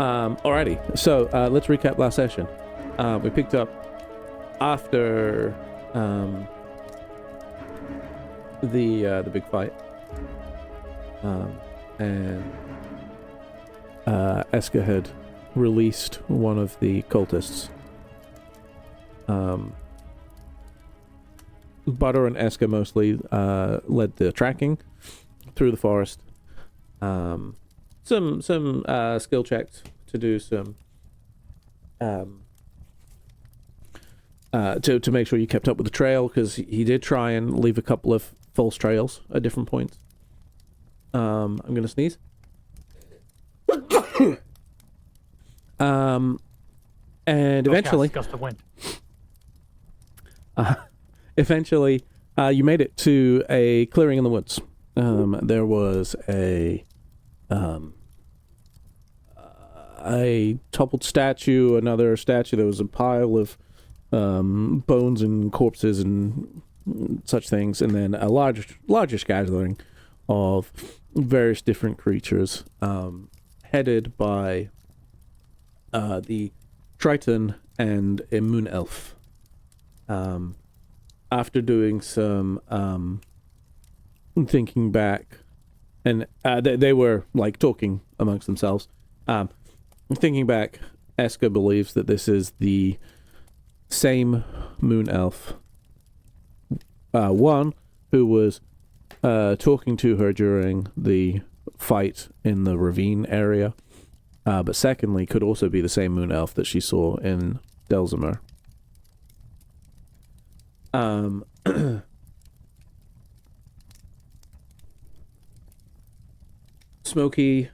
Alrighty, so let's recap last session. We picked up after the big fight, and Eska had released one of the cultists. Butter and Eska mostly led the tracking through the forest. Some skill checks to do some to make sure you kept up with the trail, because he did try and leave a couple of false trails at different points. I'm gonna sneeze. And eventually, gust of wind. Eventually, you made it to a clearing in the woods. There was a toppled statue, another statue. There was a pile of bones and corpses and such things, and then a largish gathering of various different creatures, headed by the Triton and a moon elf. After doing some thinking back, and they were like talking amongst themselves. Thinking back, Eska believes that this is the same moon elf, one who was talking to her during the fight in the ravine area, but secondly could also be the same moon elf that she saw in Delzimer. Smokey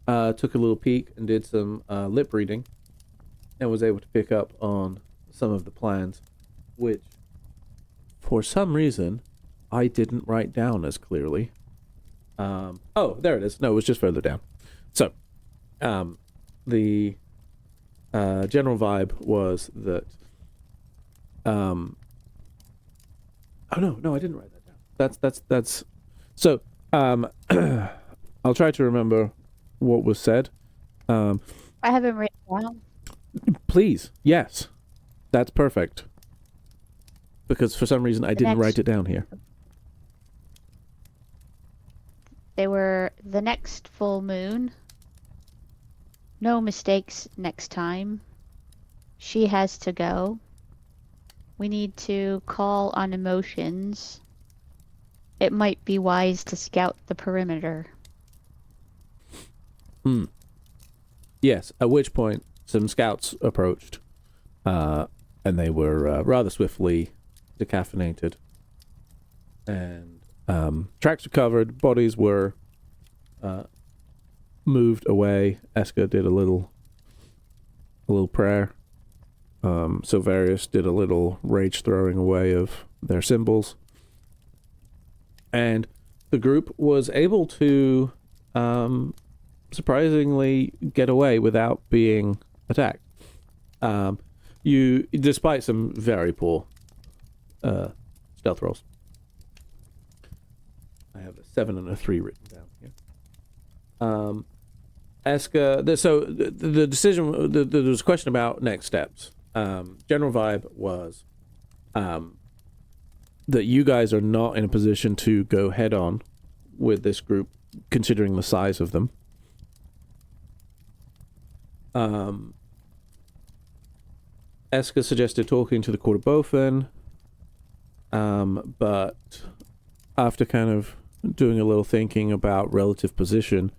took a little peek and did some lip reading and was able to pick up on some of the plans, which for some reason I didn't write down as clearly. Oh, there it is. No, it was just further down. So, the general vibe was that oh no, I didn't write that down. That's so I'll try to remember what was said. I haven't written down. Please, yes. That's perfect. Because for some reason I didn't write it down here. They were the next full moon. No mistakes next time. She has to go. We need to call on emotions. It might be wise to scout the perimeter. Yes, at which point some scouts approached, and they were rather swiftly decaffeinated. And tracks were covered, bodies were moved away. Eska did a little prayer. Silverius did a little rage throwing away of their symbols. And the group was able to surprisingly get away without being attacked. Despite some very poor stealth rolls. I have a 7 and a 3 written down here. Eska, so the decision, there was a question about next steps. General vibe was that you guys are not in a position to go head on with this group, considering the size of them. Eska suggested talking to the Court of Bofen, but after kind of doing a little thinking about relative position,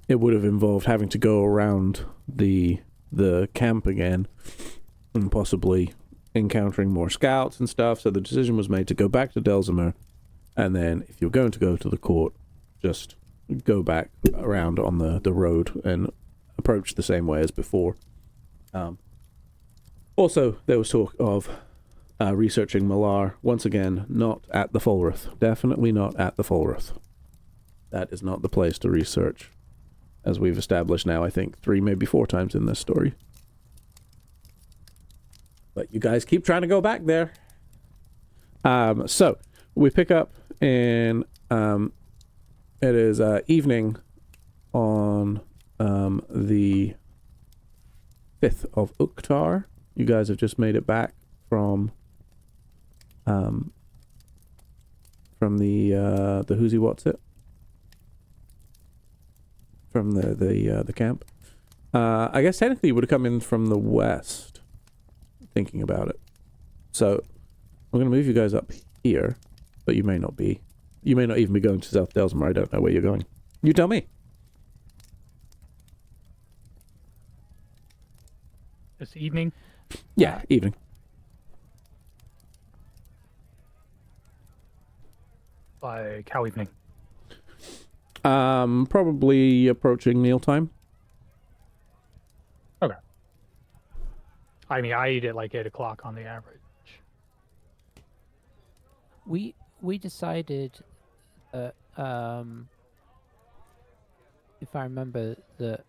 it would have involved having to go around the camp again and possibly encountering more scouts and stuff. So the decision was made to go back to Delzimer, and then if you're going to go to the court, just go back around on the road and approach the same way as before. Also, there was talk of researching Malar. Once again, not at the Fulrith. Definitely not at the Fulrith. That is not the place to research, as we've established now, I think 3, maybe 4 times in this story. But you guys keep trying to go back there. So, we pick up in, it is evening on the 5th of Uktar. You guys have just made it back from the Who's What's It? From the camp. I guess technically you would have come in from the west, thinking about it. So I'm going to move you guys up here, but you may not be. You may not even be going to South Delsmar. I don't know where you're going. You tell me. This evening? Yeah, evening. Like how evening? Probably approaching mealtime. Okay. I mean, I eat at like 8 o'clock on the average. We decided that if I remember that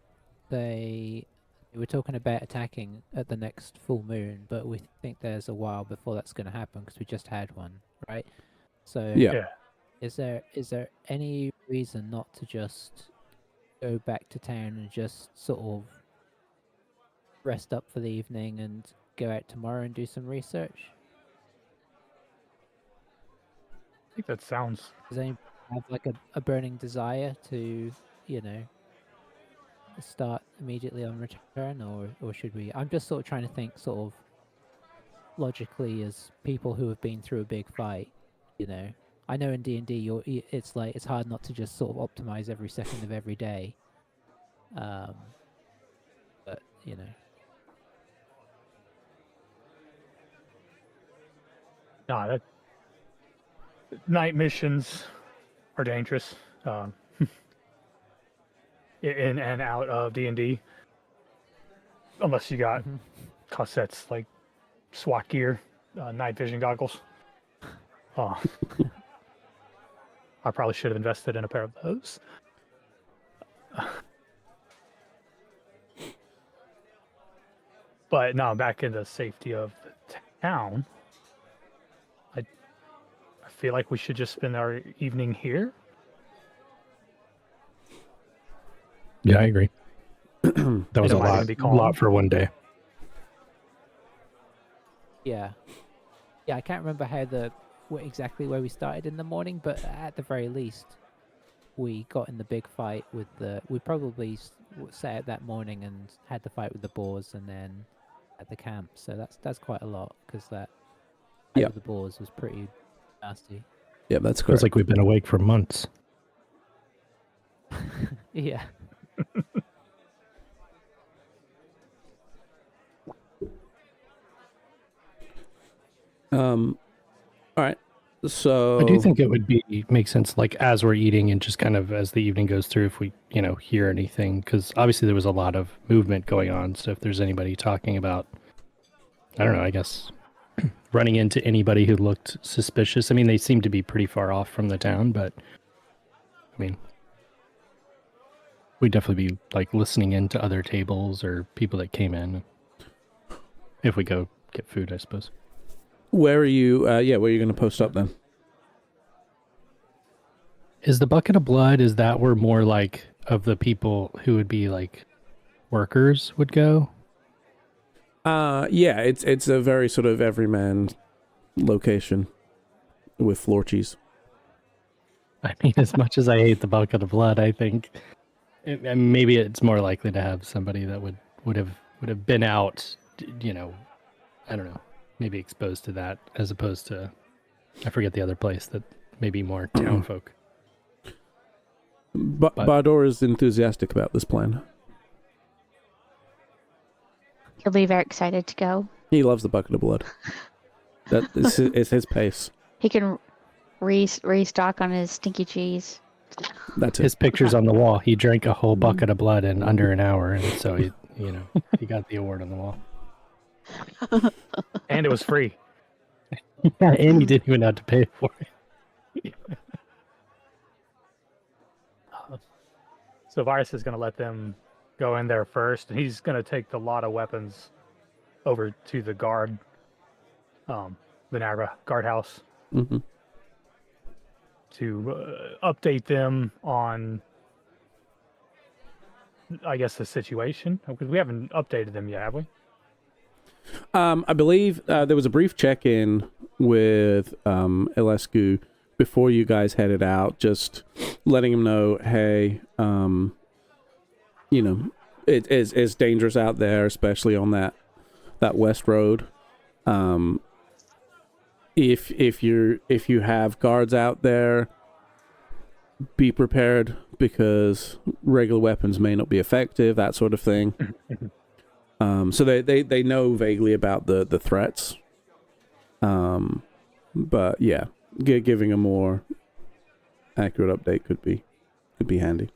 they were talking about attacking at the next full moon, but we think there's a while before that's going to happen because we just had one, right? So Yeah. is there any reason not to just go back to town and just sort of rest up for the evening and go out tomorrow and do some research? I think that sounds... Does anyone have like a burning desire to, start immediately on return, or should we? I'm just sort of trying to think sort of logically as people who have been through a big fight, I know in D&D it's like it's hard not to just sort of optimize every second of every day. But Nah, that... Night missions are dangerous. In and out of D&D. Unless you got cassettes like SWAT gear, night vision goggles. I probably should have invested in a pair of those. But now back in the safety of the town, I feel like we should just spend our evening here. Yeah, I agree. That was a lot for one day. Yeah, I can't remember exactly where we started in the morning, but at the very least, we got in the big fight with we probably set out that morning and had the fight with the boars, and then at the camp. So that's quite a lot because that fight with the boars was pretty nasty. Yeah, that's correct. Feels like we've been awake for months. Yeah. All right. So I do think it would make sense, like as we're eating and just kind of as the evening goes through, if we hear anything, because obviously there was a lot of movement going on. So if there's anybody talking about, I don't know, I guess running into anybody who looked suspicious. I mean, they seem to be pretty far off from the town, but I mean, we'd definitely be like listening into other tables or people that came in if we go get food, I suppose. where are you? Where are you going to post up then? Is the bucket of blood? Is that where more like of the people who would be like workers would go? Yeah, it's a very sort of everyman location with floor cheese. I mean, as much as I hate the bucket of blood, I think and maybe it's more likely to have somebody that would have been out, I don't know, maybe exposed to that as opposed to, I forget the other place that maybe more town folk. But Bador is enthusiastic about this plan. He'll be very excited to go. He loves the bucket of blood. That is his pace. He can restock on his stinky cheese. That's it. His picture's on the wall. He drank a whole bucket of blood in under an hour, and so he got the award on the wall. And it was free. Yeah, and he didn't even have to pay for it. So Virus is going to let them go in there first, and he's going to take the lot of weapons over to the guard, the Nagra guardhouse, to update them on I guess, the situation? Because we haven't updated them yet, have we? I believe there was a brief check-in with Ilescu before you guys headed out, just letting him know, hey, it's dangerous out there, especially on that west road. If you have guards out there, be prepared because regular weapons may not be effective, that sort of thing. So they know vaguely about the threats. But yeah, giving a more accurate update could be handy.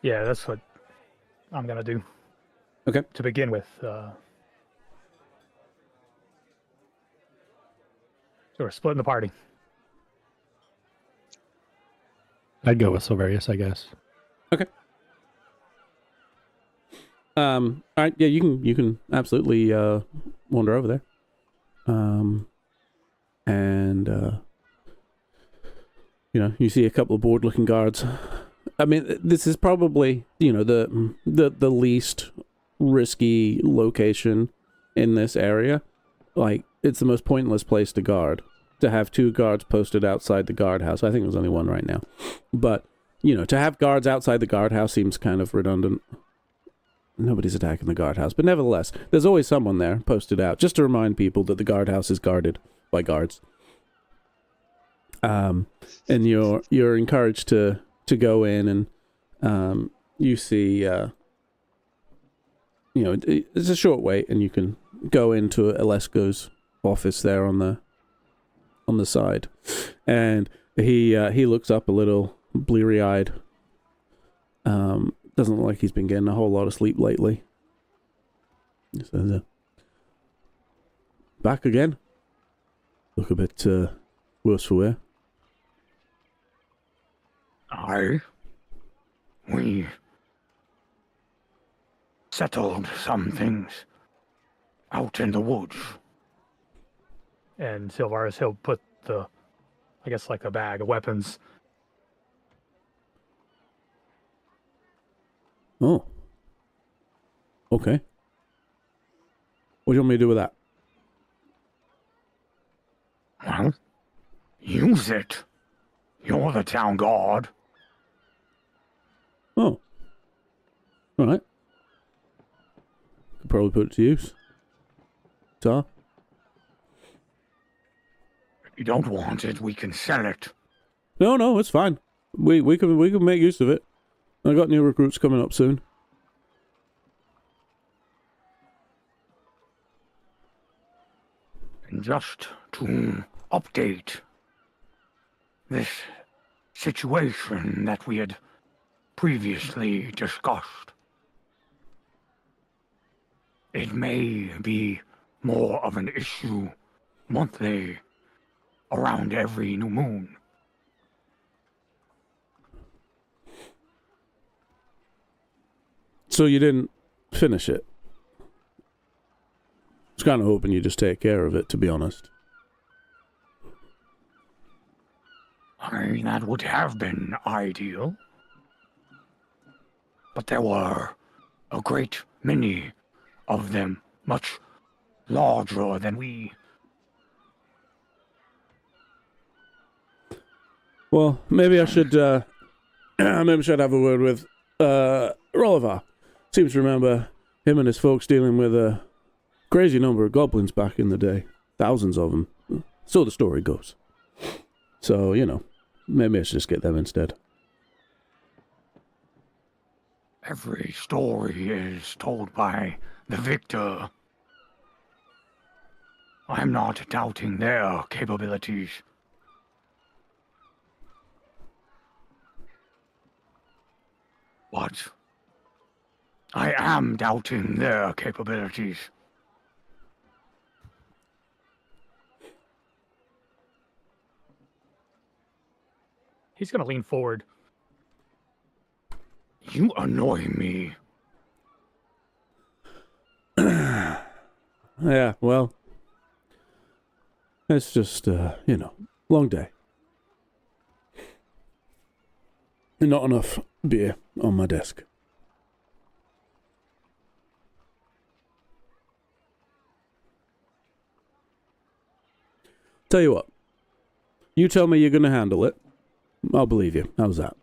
Yeah, that's what I'm gonna do. Okay. To begin with, so we're splitting the party. I'd go with Silverius, I guess. Okay. All right. Yeah, you can absolutely wander over there. And you see a couple of bored-looking guards. I mean, this is probably the least risky location in this area. Like, it's the most pointless place to guard. To have 2 guards posted outside the guardhouse. I think there's only 1 right now. But, to have guards outside the guardhouse seems kind of redundant. Nobody's attacking the guardhouse. But nevertheless, there's always someone there posted out, just to remind people that the guardhouse is guarded by guards. And you're encouraged to go in and you see, it's a short wait and you can go into Ilesco's office there on the side, and he looks up a little bleary-eyed. Doesn't look like he's been getting a whole lot of sleep lately. He says, back again? Look a bit worse for wear. We settled some things out in the woods. And Silvaris, he'll put I guess, like a bag of weapons. Oh. Okay. What do you want me to do with that? Well, use it. You're the town guard. Oh. All right. Could probably put it to use. So. If you don't want it, we can sell it. No, it's fine. We can make use of it. I got new recruits coming up soon. And just to update this situation that we had previously discussed, it may be more of an issue monthly around every new moon. So you didn't finish it? I was kind of hoping you'd just take care of it, to be honest. That would have been ideal. But there were a great many of them, much larger than we. Well, maybe I should have a word with Rollivar. Seems to remember him and his folks dealing with a crazy number of goblins back in the day. Thousands of them. So the story goes. So, maybe I should just get them instead. Every story is told by the victor. I'm not doubting their capabilities. But I am doubting their capabilities. He's going to lean forward. You annoy me. Yeah, well, it's just, long day. And not enough beer on my desk. Tell you what. You tell me you're going to handle it. I'll believe you. How's that?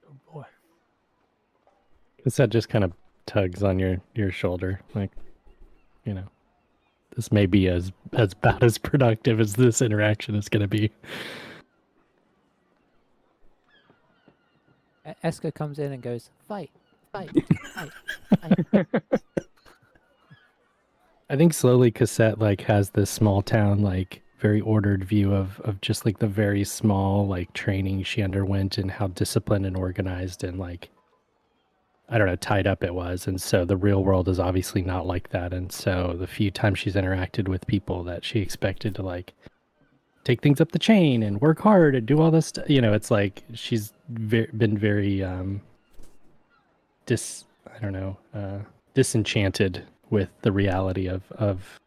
Oh boy. Cassette just kind of tugs on your shoulder, like, this may be as about as productive as this interaction is going to be. Eska comes in and goes, fight, fight, fight, fight. I think slowly Cassette has this small town very ordered view of just the very small training she underwent and how disciplined and organized and I don't know, tied up it was. And so the real world is obviously not like that. And so the few times she's interacted with people that she expected to take things up the chain and work hard and do all this stuff, it's she's been very disenchanted with the reality of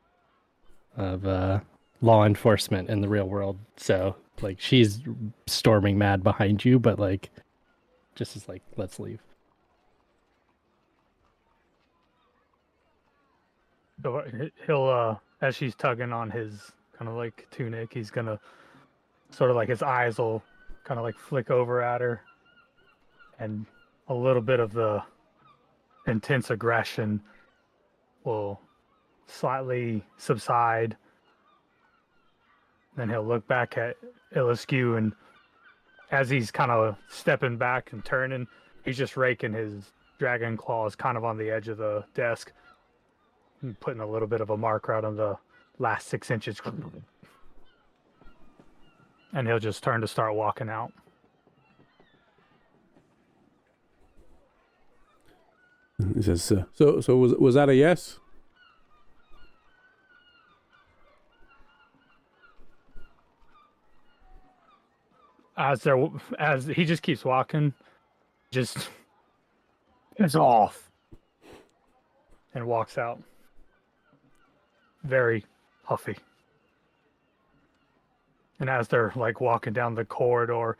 law enforcement in the real world. So she's storming mad behind you, but just as let's leave. So he'll, as she's tugging on his kind of tunic, he's gonna sort of his eyes will kind of flick over at her, and a little bit of the intense aggression will slightly subside. Then he'll look back at Iliscu, and as he's kind of stepping back and turning, he's just raking his dragon claws kind of on the edge of the desk, and putting a little bit of a marker out on the last 6 inches. And he'll just turn to start walking out. He says, so was that a yes? As he just keeps walking, just It's off. and walks out. Very huffy. And as they're walking down the corridor,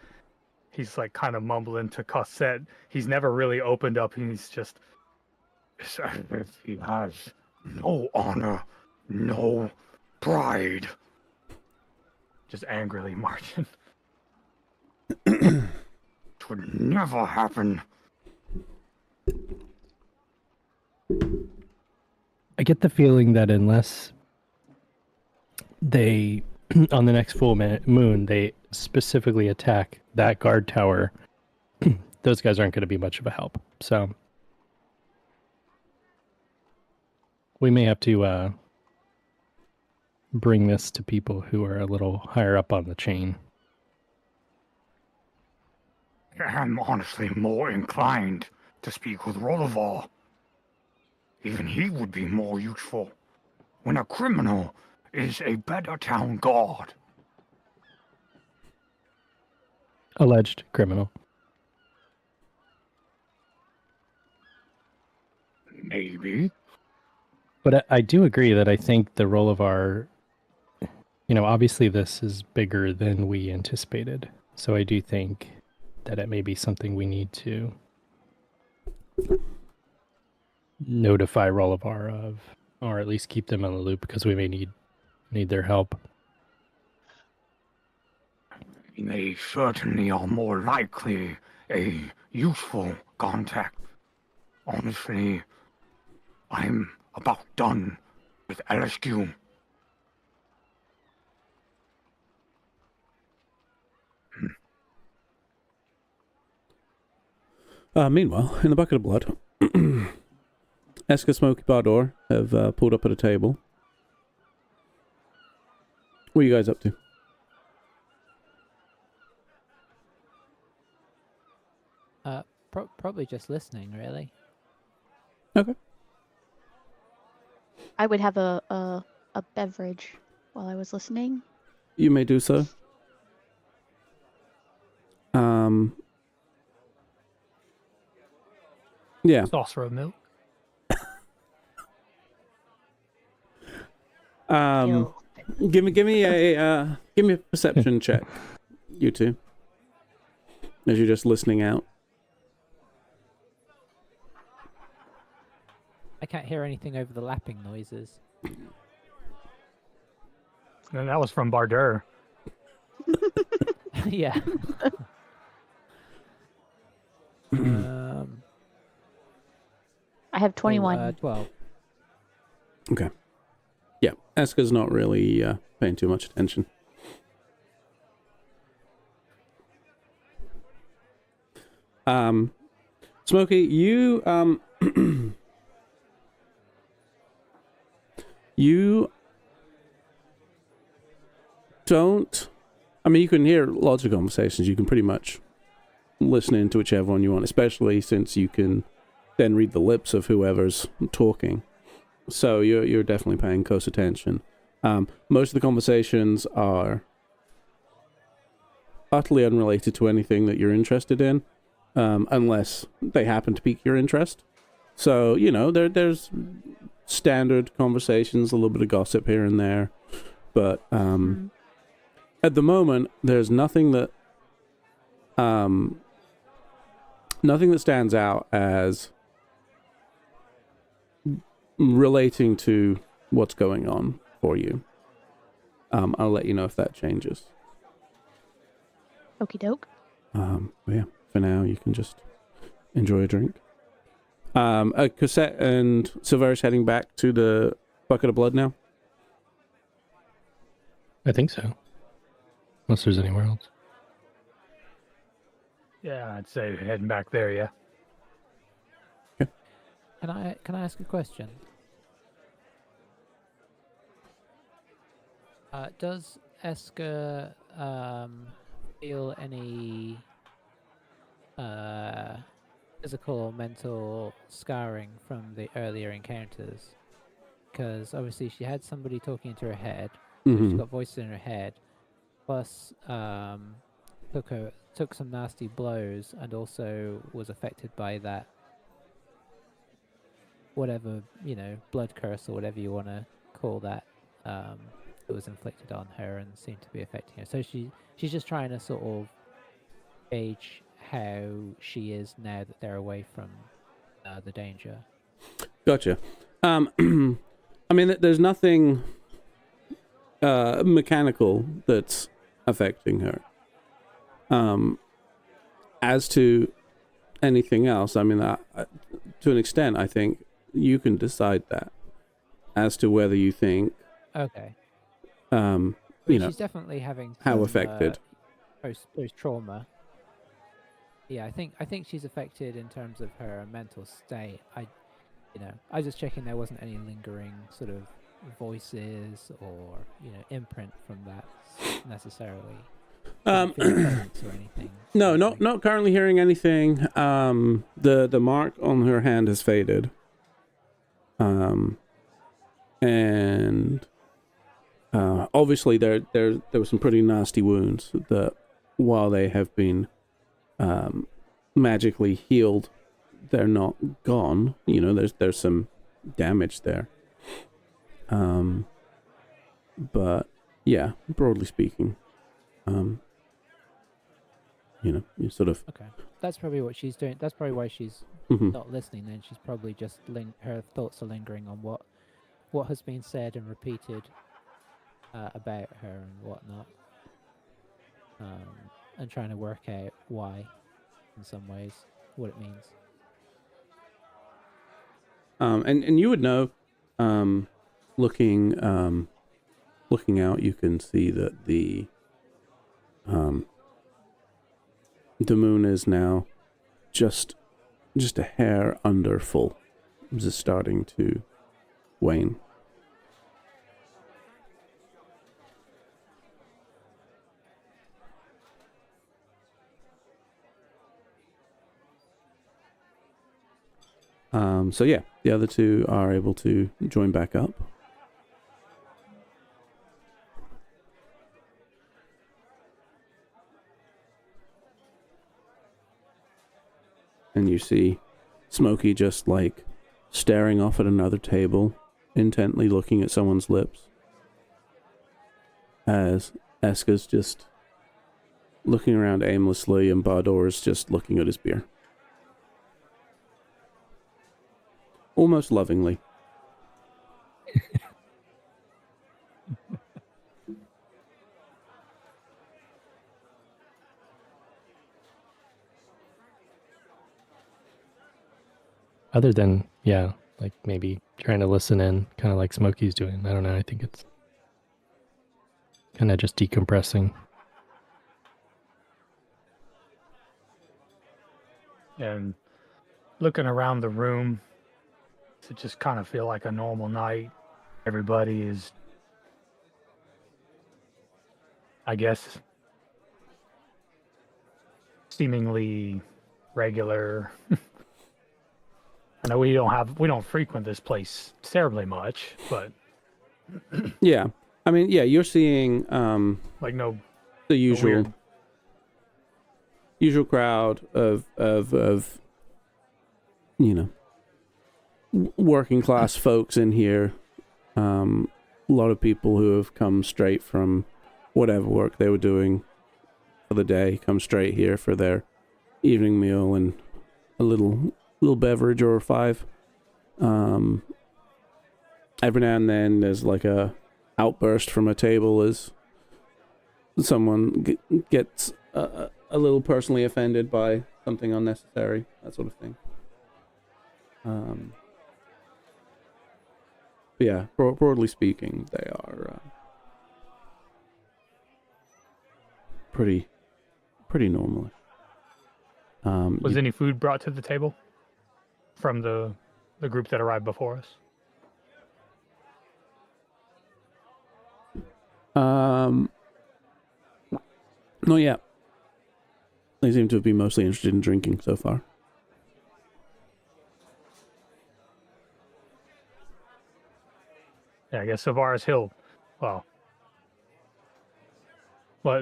he's kind of mumbling to Cossette. He's never really opened up. He's just, It's as if he has no honor, no pride. just angrily marching. It would never happen. I get the feeling that unless they, on the next full moon, they specifically attack that guard tower, those guys aren't going to be much of a help. So we may have to bring this to people who are a little higher up on the chain. I'm honestly more inclined to speak with Rolovar. Even he would be more useful when a criminal is a better town guard. Alleged criminal. Maybe. But I do agree that I think the role of our, obviously this is bigger than we anticipated. So I do think that it may be something we need to notify Rolovar of, or at least keep them in the loop, because we may need their help. They certainly are more likely a useful contact. Honestly, I'm about done with LSQ. Meanwhile, in the bucket of blood, Eska, Smokey, Bardor have pulled up at a table. What are you guys up to? Probably just listening, really. Okay. I would have a beverage while I was listening. You may do so. Yeah. saucer of milk. Ew. Give me a perception check, you two. as you're just listening out. I can't hear anything over the lapping noises. And that was from Bardur. Yeah. I have 21. 12. Okay. Yeah, Eska's not really paying too much attention. Smokey, you you don't. I mean, you can hear lots of conversations. You can pretty much listen into whichever one you want, especially since you can then read the lips of whoever's talking. So you're definitely paying close attention. Most of the conversations are utterly unrelated to anything that you're interested in, unless they happen to pique your interest. So, you know, there's standard conversations, a little bit of gossip here and there, but at the moment, there's nothing that stands out as relating to what's going on for you. I'll let you know if that changes. Okie doke. Yeah, for now, you can just enjoy a drink. Cosette and Silverius heading back to the Bucket of Blood now? I think so. Unless there's anywhere else. Yeah, I'd say heading back there, yeah. Can I ask a question? Does Eska feel any physical or mental scarring from the earlier encounters? Because obviously she had somebody talking into her head. So she's got voices in her head. Plus, took some nasty blows and also was affected by that whatever, you know, blood curse or whatever you want to call that, that was inflicted on her and seemed to be affecting her. So she's just trying to sort of gauge how she is now that they're away from the danger. Gotcha. I mean, there's nothing mechanical that's affecting her. As to anything else, I mean, to an extent, I think you can decide that as to whether you think, Okay. you know, she's definitely having how some, affected. post trauma. Yeah, I think she's affected in terms of her mental state. I was just checking there wasn't any lingering sort of voices or, you know, imprint from that necessarily. Didn't feel presence or anything. No, not currently hearing anything. The mark on her hand has faded. And obviously there were some pretty nasty wounds that, while they have been magically healed, they're not gone. You know, there's some damage there. But yeah, broadly speaking, you know, you sort of. Okay, that's probably what she's doing. That's probably why she's Mhm. not listening. Then she's probably just her thoughts are lingering on what has been said and repeated about her and whatnot, and trying to work out why, in some ways, what it means. And you would know, looking out, you can see that the moon is now just a hair under full. It's just starting to wane. So yeah, the other two are able to join back up. And you see Smokey just like staring off at another table, intently looking at someone's lips. As Eska's just looking around aimlessly, and Bardor is just looking at his beer. Almost lovingly. Other than, yeah, like maybe trying to listen in, kind of like Smokey's doing. I don't know. I think it's kind of just decompressing. And looking around the room to just kind of feel like a normal night. Everybody is, I guess, seemingly regular. I know we don't frequent this place terribly much, but Yeah. I mean, yeah, you're seeing like no the no weird. usual crowd of you know, working class folks in here. A lot of people who have come straight from whatever work they were doing for the day, come straight here for their evening meal and a little beverage or five. Every now and then there's like a outburst from a table as someone gets a little personally offended by something unnecessary, that sort of thing. But yeah, broadly speaking, they are pretty normal. Was any food brought to the table from the group that arrived before us? Not yet. They seem to have been mostly interested in drinking so far. Yeah, I guess so far as Hill. Well,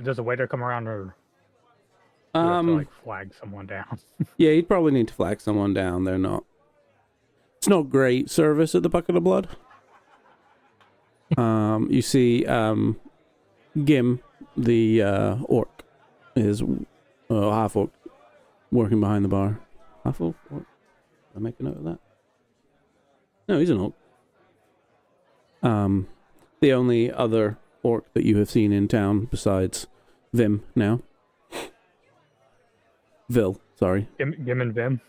does a waiter come around or do we have to, like, flag someone down? Yeah, you'd probably need to flag someone down. It's not great service at the Bucket of Blood. You see, Gim, the orc, is half orc, working behind the bar. Half orc? Did I make a note of that? No, he's an orc. The only other orc that you have seen in town besides Vim now. Vil, sorry. Gim and Vim.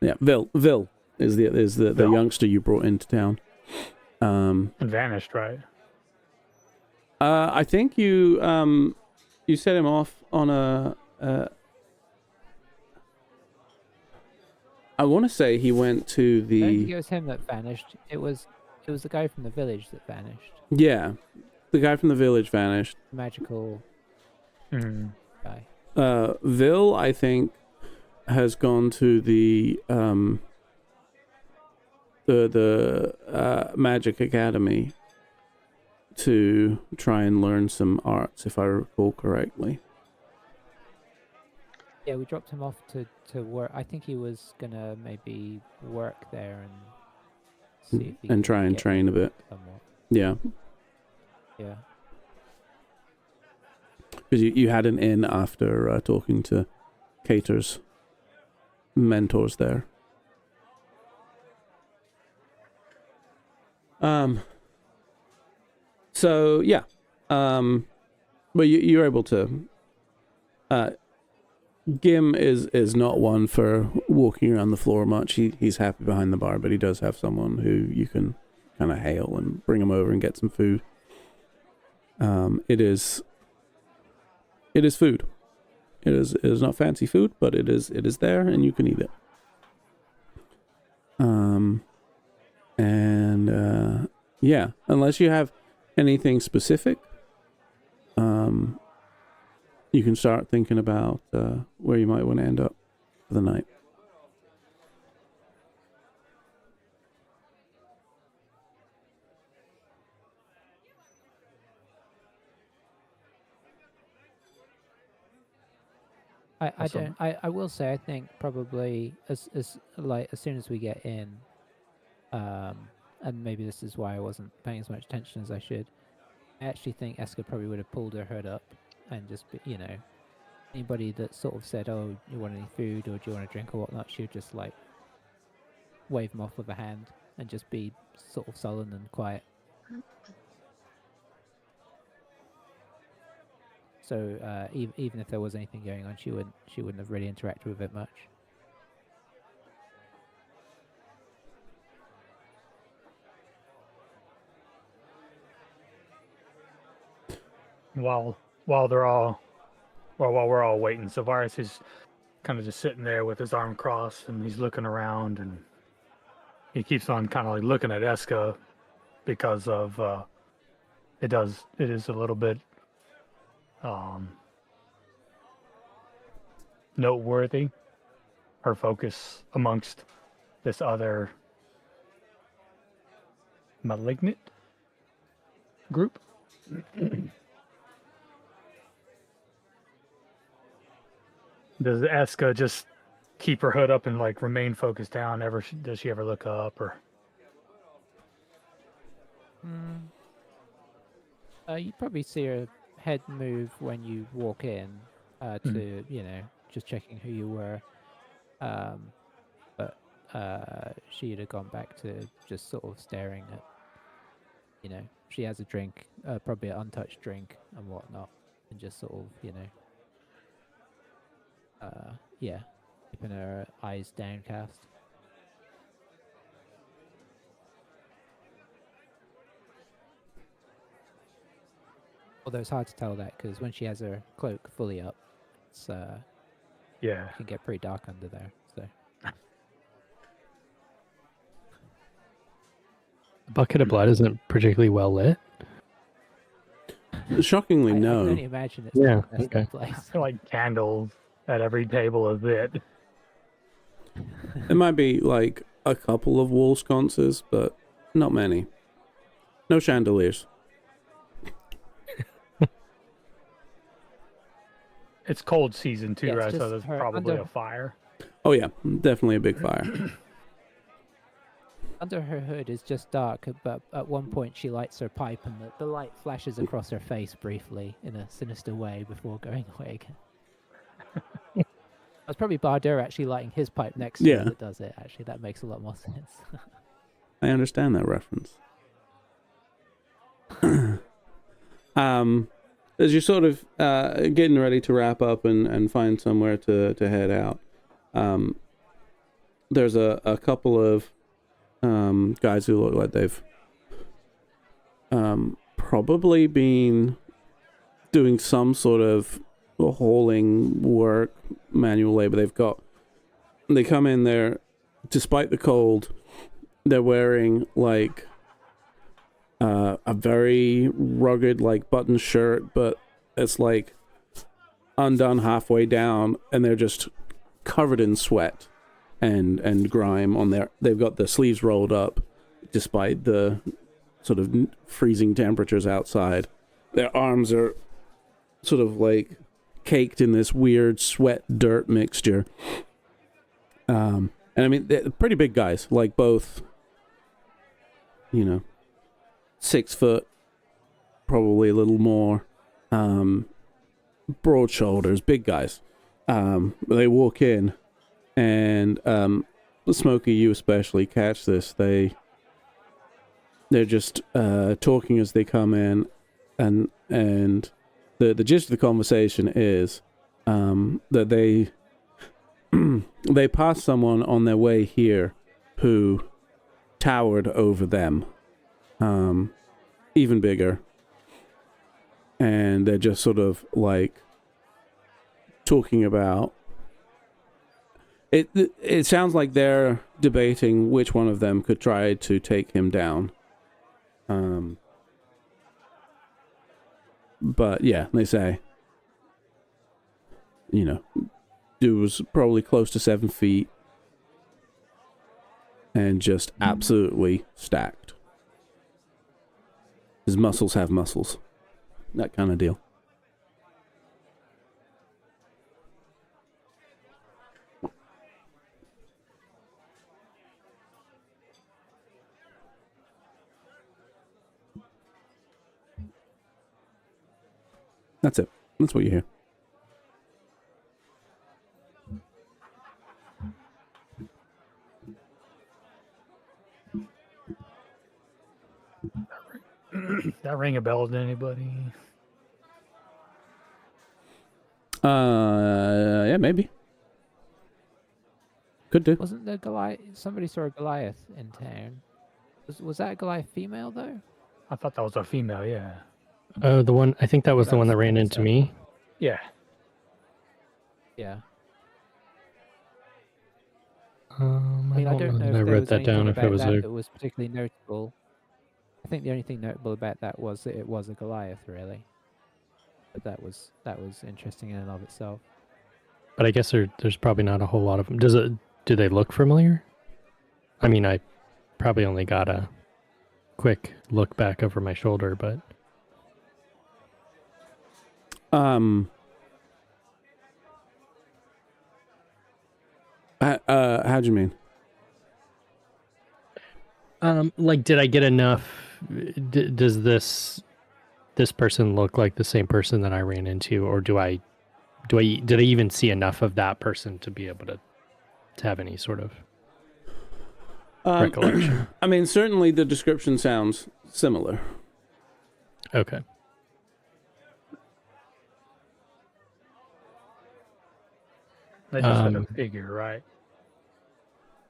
Yeah, Vil is the Vil. youngster you brought into town. And vanished, right? I think you set him off on a. I want to say he went to I don't think the. it was him that vanished. It was the guy from the village that vanished. Yeah, the guy from the village vanished. Magical Mm. guy. Vil, I think, has gone to the Magic Academy to try and learn some arts, if I recall correctly. Yeah, we dropped him off to work. I think he was gonna maybe work there and see if he And could try and get train a bit. somewhat. Yeah, Yeah. because you had an in after talking to Cater's mentors there. So yeah, but you're able to. Gim is not one for walking around the floor much. He's happy behind the bar, but he does have someone who you can kind of hail and bring him over and get some food. It is food. It is not fancy food, but it is there and you can eat it. Yeah, unless you have anything specific, you can start thinking about where you might want to end up for the night. I will say I think probably as soon as we get in, and maybe this is why I wasn't paying as much attention as I should. I actually think Eska probably would have pulled her hood up and just Anybody that sort of said, "Oh, you want any food or do you want a drink or whatnot," she would just like wave them off with a hand and just be sort of sullen and quiet. So even if there was anything going on, she wouldn't have really interacted with it much. While we're all waiting, Savaris is kind of just sitting there with his arm crossed, and he's looking around, and he keeps on kind of like looking at Eska because of it is a little bit noteworthy, her focus amongst this other malignant group. Does Eska just keep her hood up and like remain focused down? Does she ever look up or? You probably see her head move when you walk in to, just checking who you were. But she'd have gone back to just sort of staring at, she has a drink, probably an untouched drink and whatnot, and just sort of, keeping her eyes downcast. Although it's hard to tell that because when she has her cloak fully up, it's Yeah. it can get pretty dark under there. So The bucket of blood isn't particularly well lit. Shockingly, I can no. only imagine it's Yeah, the best okay. place. Like candles at every table is lit. There might be like a couple of wall sconces, but not many. No chandeliers. It's cold season too, Yeah, it's right? So just there's her probably under- a fire. Oh yeah, definitely a big fire. Under her hood is just dark, but at one point she lights her pipe and the light flashes across her face briefly in a sinister way before going away again. That's probably Bardur actually lighting his pipe next to Yeah. her that does it, actually. That makes a lot more sense. I understand that reference. As you're sort of getting ready to wrap up and find somewhere to head out, there's a couple of guys who look like they've probably been doing some sort of hauling work, manual labor. They come in there, despite the cold, they're wearing like a very rugged like button shirt, but it's like undone halfway down, and they're just covered in sweat and grime on they've got the sleeves rolled up despite the sort of freezing temperatures outside. Their arms are sort of like caked in this weird sweat dirt mixture. And I mean, they're pretty big guys, like both, 6 foot, probably a little more, broad shoulders, big guys. They walk in, and Smokey, you especially catch this. They're just talking as they come in, and the gist of the conversation is that they they passed someone on their way here who towered over them, even bigger, and they're just sort of like talking about it. It sounds like they're debating which one of them could try to take him down. But yeah, they say, dude was probably close to 7 feet and just absolutely stacked. His muscles have muscles. That kind of deal. That's it. That's what you hear. That ring a bell to anybody? Yeah, maybe. Could do. Wasn't there Goliath? Somebody saw a Goliath in town. Was that a Goliath female though? I thought that was a female. Yeah. Oh, the one, I think that was the That one was that ran into so- me. Yeah. Yeah. I I mean, I don't know that if I there wrote was that anything down if it about was that a. that was particularly notable. I think the only thing notable about that was that it was a Goliath, really. But that was interesting in and of itself. But I guess there's probably not a whole lot of them. Do they look familiar? I mean, I probably only got a quick look back over my shoulder, but How'd you mean? like, did I get enough? Does this person look like the same person that I ran into, or did I even see enough of that person to be able to have any sort of recollection? I mean, certainly the description sounds similar. Okay. They just said a figure, right?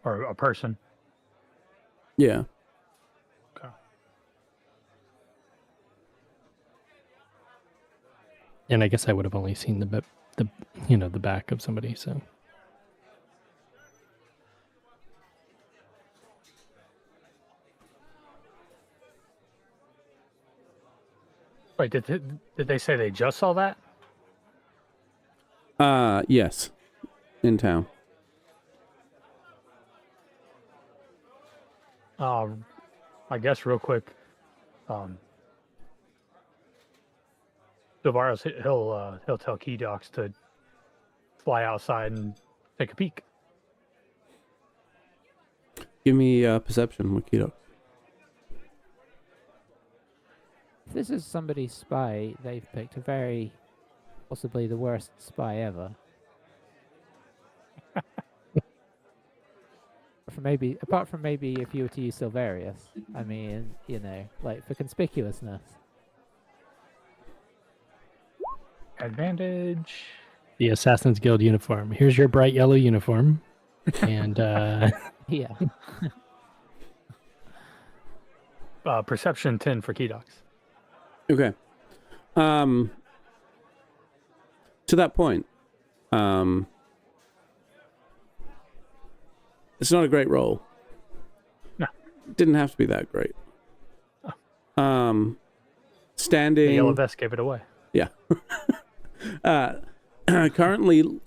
Or a person. Yeah. Okay. And I guess I would have only seen the back of somebody. So Wait, did they say they just saw that? Yes. In town. I guess real quick, Tavares, he'll tell Key Docs to fly outside and take a peek. Give me perception, Wakito. If this is somebody's spy, they've picked a very, possibly the worst spy ever. Apart from maybe if you were to use Silverius, I mean, like for conspicuousness. Advantage. the Assassin's Guild uniform. Here's your bright yellow uniform, and Yeah. Perception 10 for Key Docs. Okay. To that point, it's not a great roll. No. Didn't have to be that great. The Standing. yellow vest gave it away. Yeah. Currently,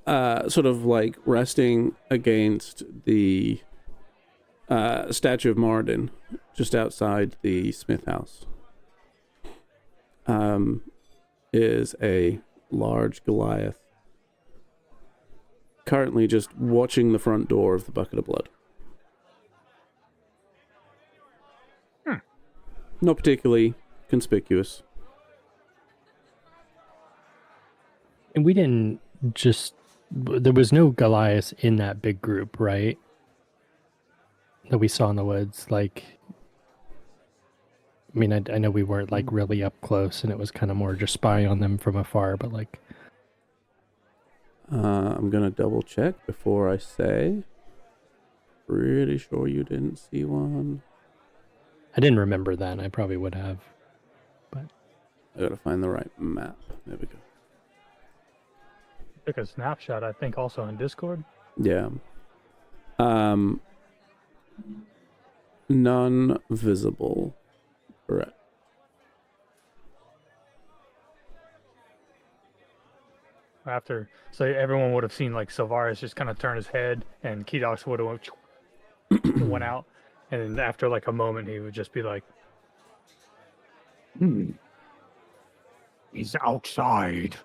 sort of like resting against the statue of Moradin, just outside the Smith House, is a large Goliath. Currently, just watching the front door of the Bucket of Blood. Not particularly conspicuous. we didn't just. There was no Goliath in that big group, right? That we saw in the woods. Like, I mean, I know we weren't like really up close, and it was kind of more just spying on them from afar. But like, I'm gonna double check before I say. Pretty sure you didn't see one. I didn't remember that. And I probably would have. I gotta find the right map. There we go. Took a snapshot, I think, also in Discord. Yeah. None visible. Correct. So everyone would have seen like Silvaris just kind of turn his head, and Key Docs would have went out, and then after like a moment, he would just be like, He's outside.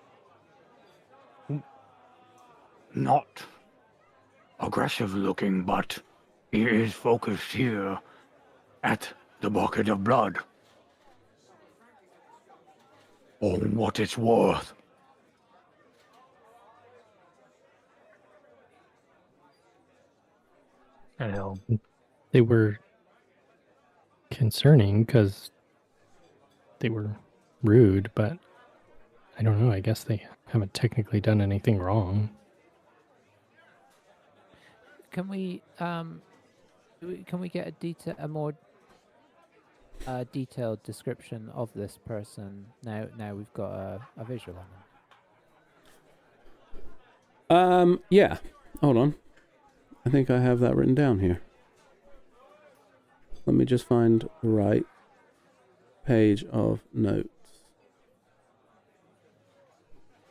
Not aggressive looking, but he is focused here at the Bucket of Blood. For what it's worth. and he'll they were concerning because they were rude, but I don't know. I guess they haven't technically done anything wrong. Can we get a more detailed description of this person now we've got a visual on them? Yeah. Hold on. I think I have that written down here. Let me just find the right page of notes.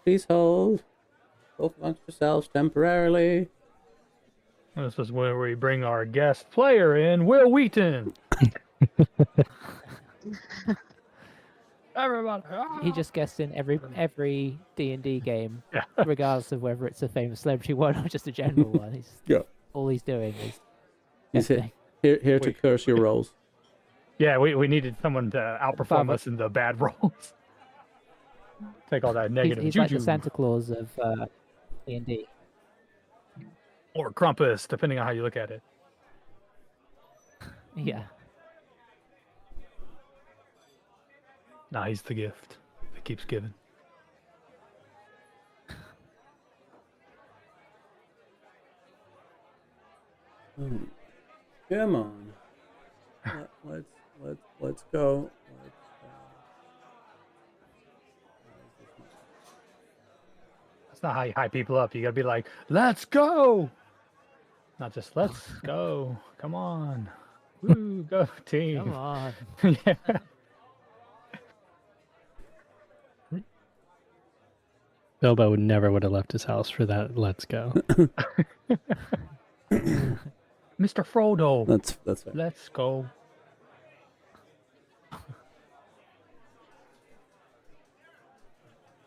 Please hold. Both amongst yourselves temporarily. This is where we bring our guest player in, Will Wheaton. Everybody. He just guessed in every D&D game, Yeah. regardless of whether it's a famous celebrity one or just a general one. Yeah. All he's doing is He's guessing. here to Wait. curse your rolls. Yeah, we needed someone to outperform us in the bad rolls. Take all that negative He's like juju. the Santa Claus of D&D. Or Krampus, depending on how you look at it. Yeah. Nah, he's the gift that keeps giving. Come on. Let's go. That's not how you hype people up. You gotta be like, let's go! Not just, let's go. Come on. Woo, go team. Come on. Yeah. Bilbo would have left his house for that. Let's go. Mr. Frodo, That's fair. let's go.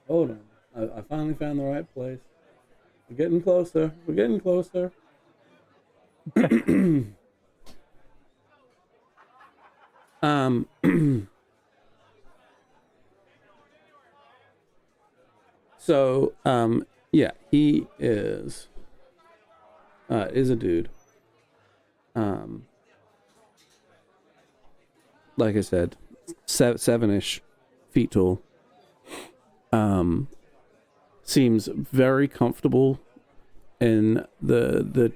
Hold on. I finally found the right place. We're getting closer. We're getting closer. So, yeah, he is a dude. Like I said, 7-ish feet tall. Seems very comfortable in the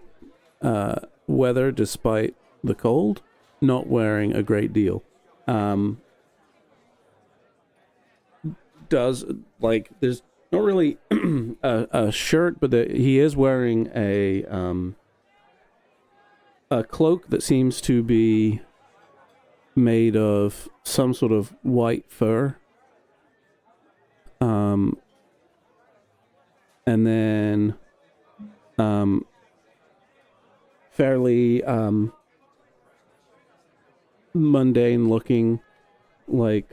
weather despite the cold, not wearing a great deal. Does, like, there's not really a shirt, but he is wearing a cloak that seems to be made of some sort of white fur. And then fairly mundane looking, like,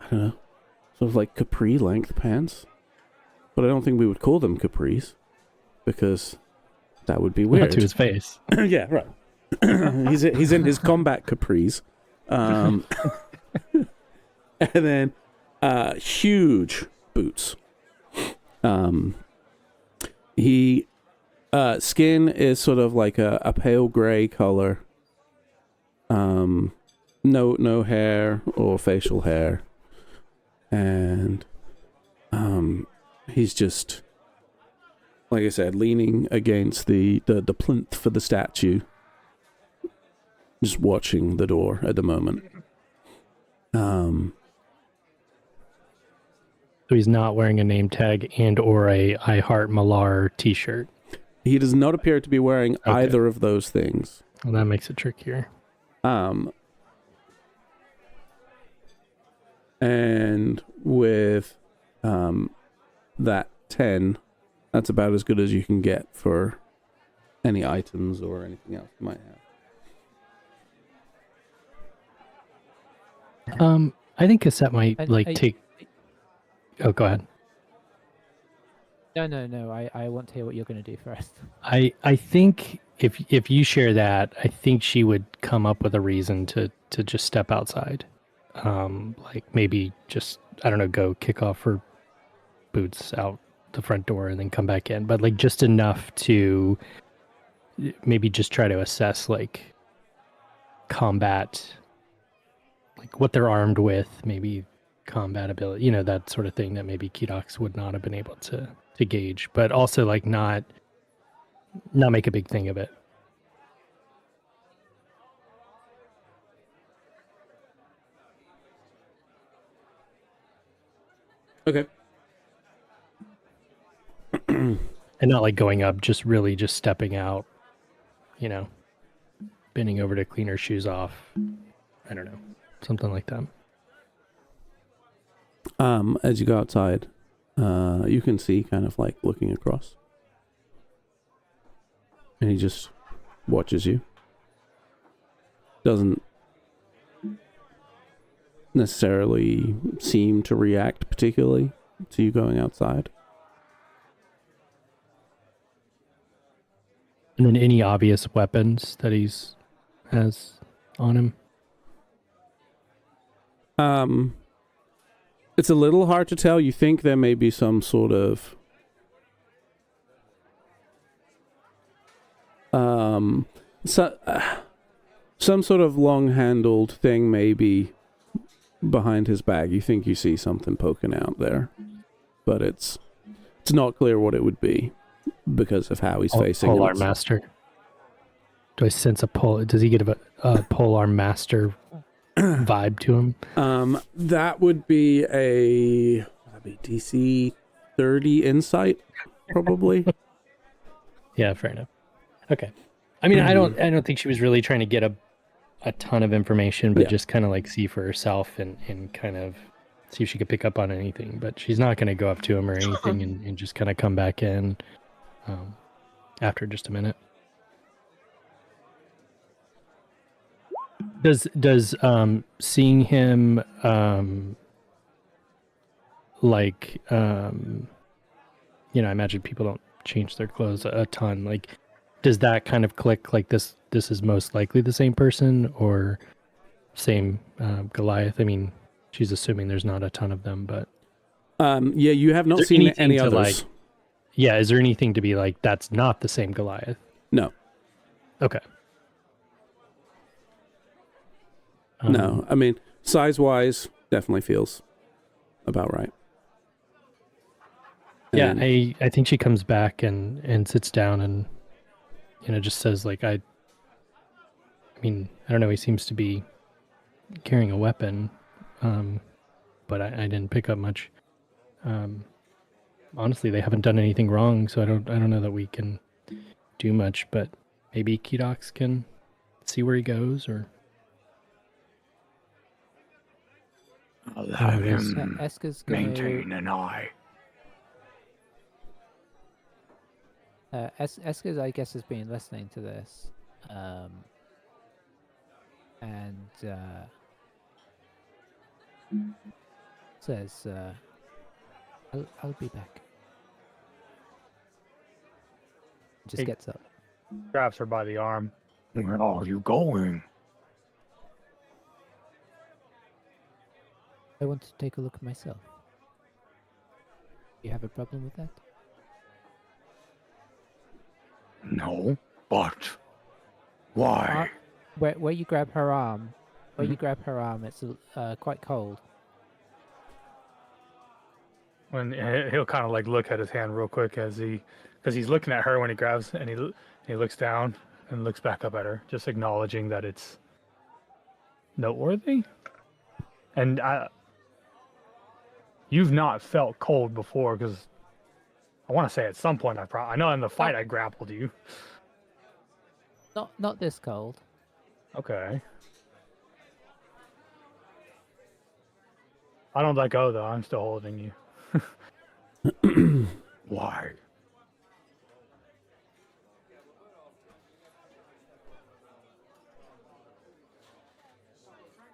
I don't know, sort of like capri length pants. But I don't think we would call them capris, because that would be weird. Not to his face. Yeah, right. he's in his combat capris. And then huge boots. He skin is sort of like a pale gray color. No hair or facial hair. And he's just, like I said, leaning against the plinth for the statue. Just watching the door at the moment. So he's not wearing a name tag and or a I Heart Malar t-shirt. He does not appear to be wearing Okay. either of those things. Well, that makes it trickier. And with that 10, that's about as good as you can get for any items or anything else you might have. I think Cassette might I- take. Oh, go ahead. No. I want to hear what you're going to do first. I think if you share that, I think she would come up with a reason to just step outside. Like maybe just, I don't know, go kick off her boots out the front door and then come back in. But like just enough to maybe just try to assess like combat, like what they're armed with, maybe combat ability, that sort of thing that maybe Kedox would not have been able to gauge, but also like not make a big thing of it. Okay. And not like going up, just stepping out, bending over to clean her shoes off. I don't know. Something like that. As you go outside, you can see kind of like looking across. And he just watches you. Doesn't necessarily seem to react particularly to you going outside. And then any obvious weapons that has on him? It's a little hard to tell. You think there may be some sort of some sort of long-handled thing maybe behind his bag. You think you see something poking out there, but it's not clear what it would be because of how he's facing. Polearm Master. Do I sense a pole? Does he get a Polearm Master vibe to him? That would be DC 30 insight, probably. Yeah, fair enough. Okay. I mean, I don't think she was really trying to get a ton of information, but just kind of like see for herself and kind of see if she could pick up on anything. But she's not going to go up to him or anything and just kind of come back in after just a minute. Does seeing him I imagine people don't change their clothes a ton. Like, does that kind of click? Like this is most likely the same person or same Goliath? I mean, she's assuming there's not a ton of them, but you have not seen any others. Is there anything to be like that's not the same Goliath? No. Okay. No, I mean, size-wise, definitely feels about right. And I think she comes back and sits down and, just says, like, I mean, I don't know, he seems to be carrying a weapon, but I didn't pick up much. Honestly, they haven't done anything wrong, so I don't know that we can do much, but maybe Kedox can see where he goes, or... I'll have him Esker's maintain an eye. Esker's, I guess, has been listening to this, and says, "I'll be back." Just gets up, grabs her by the arm. Where are you going? I want to take a look myself. You have a problem with that? No, but why? Where you grab her arm, it's quite cold. When he'll kind of like look at his hand real quick because he's looking at her when he grabs, and he looks down and looks back up at her, just acknowledging that it's noteworthy. And you've not felt cold before, because I want to say at some point I know in the fight I grappled you. Not this cold. Okay. I don't let go though. I'm still holding you. Why?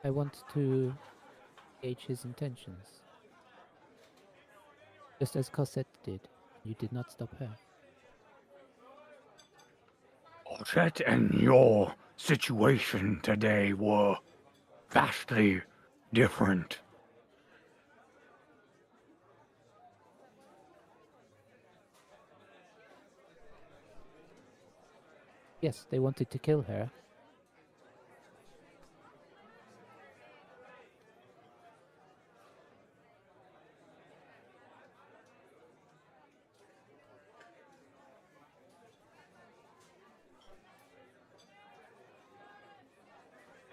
I want to gauge his intentions. Just as Cosette did. You did not stop her. Cosette and your situation today were vastly different. Yes, they wanted to kill her.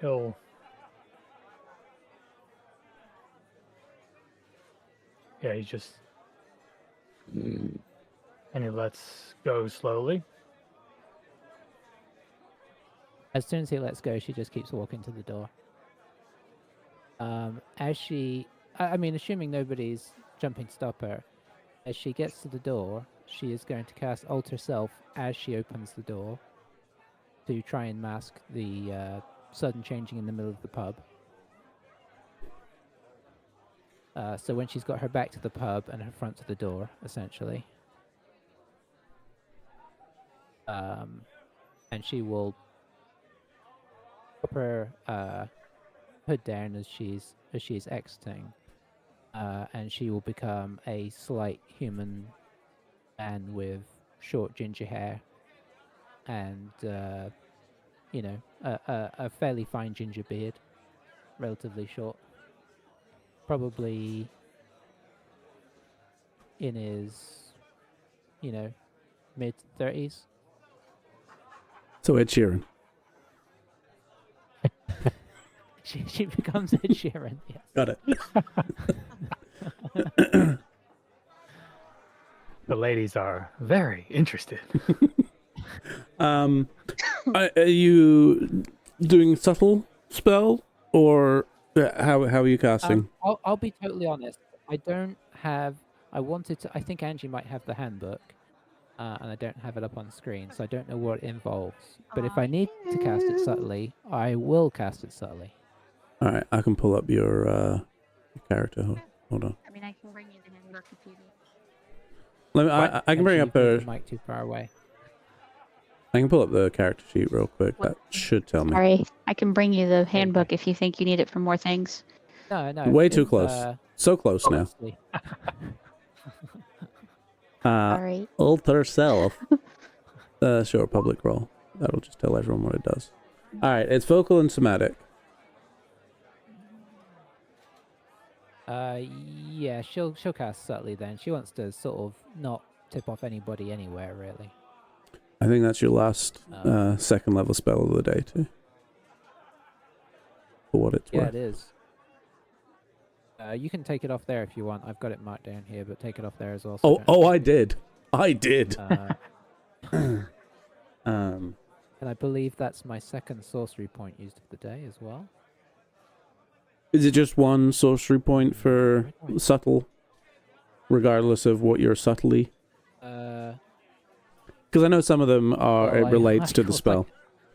he'll he just and he lets go slowly. As soon as he lets go, she just keeps walking to the door. As she, I mean, assuming nobody's jumping to stop her, as she gets to the door, she is going to cast Alter Self as she opens the door to try and mask the sudden changing in the middle of the pub. So when she's got her back to the pub and her front to the door, essentially, and she will put her hood down as she's exiting, and she will become a slight human man with short ginger hair and a fairly fine ginger beard, relatively short, probably in his mid-30s. So Ed Sheeran. She becomes Ed Sheeran. Yes. Got it. The ladies are very interested. Are you doing subtle spell, or how are you casting? I'll be totally honest. I don't have. I wanted to. I think Angie might have the handbook, and I don't have it up on screen, so I don't know what it involves. But if I need to cast it subtly, I will cast it subtly. All right, I can pull up your character. Hold on. I mean, I can bring you the handbook if you need. Let me. I can bring up the mic too far away. I can pull up the character sheet real quick. That should tell me. Sorry, I can bring you the handbook if you think you need it for more things. No. Way too close. So close now. Sorry. Alter Self. Sure, public roll. That'll just tell everyone what it does. All right, it's vocal and somatic. Yeah, she'll cast subtly then. She wants to sort of not tip off anybody anywhere, really. I think that's your last second level spell of the day, too. For what it's worth. Yeah, it is. You can take it off there if you want. I've got it marked down here, but take it off there as well. So I did. And I believe that's my second sorcery point used for the day as well. Is it just one sorcery point for subtle, regardless of what your subtly? Because I know some of them are. It relates to the spell.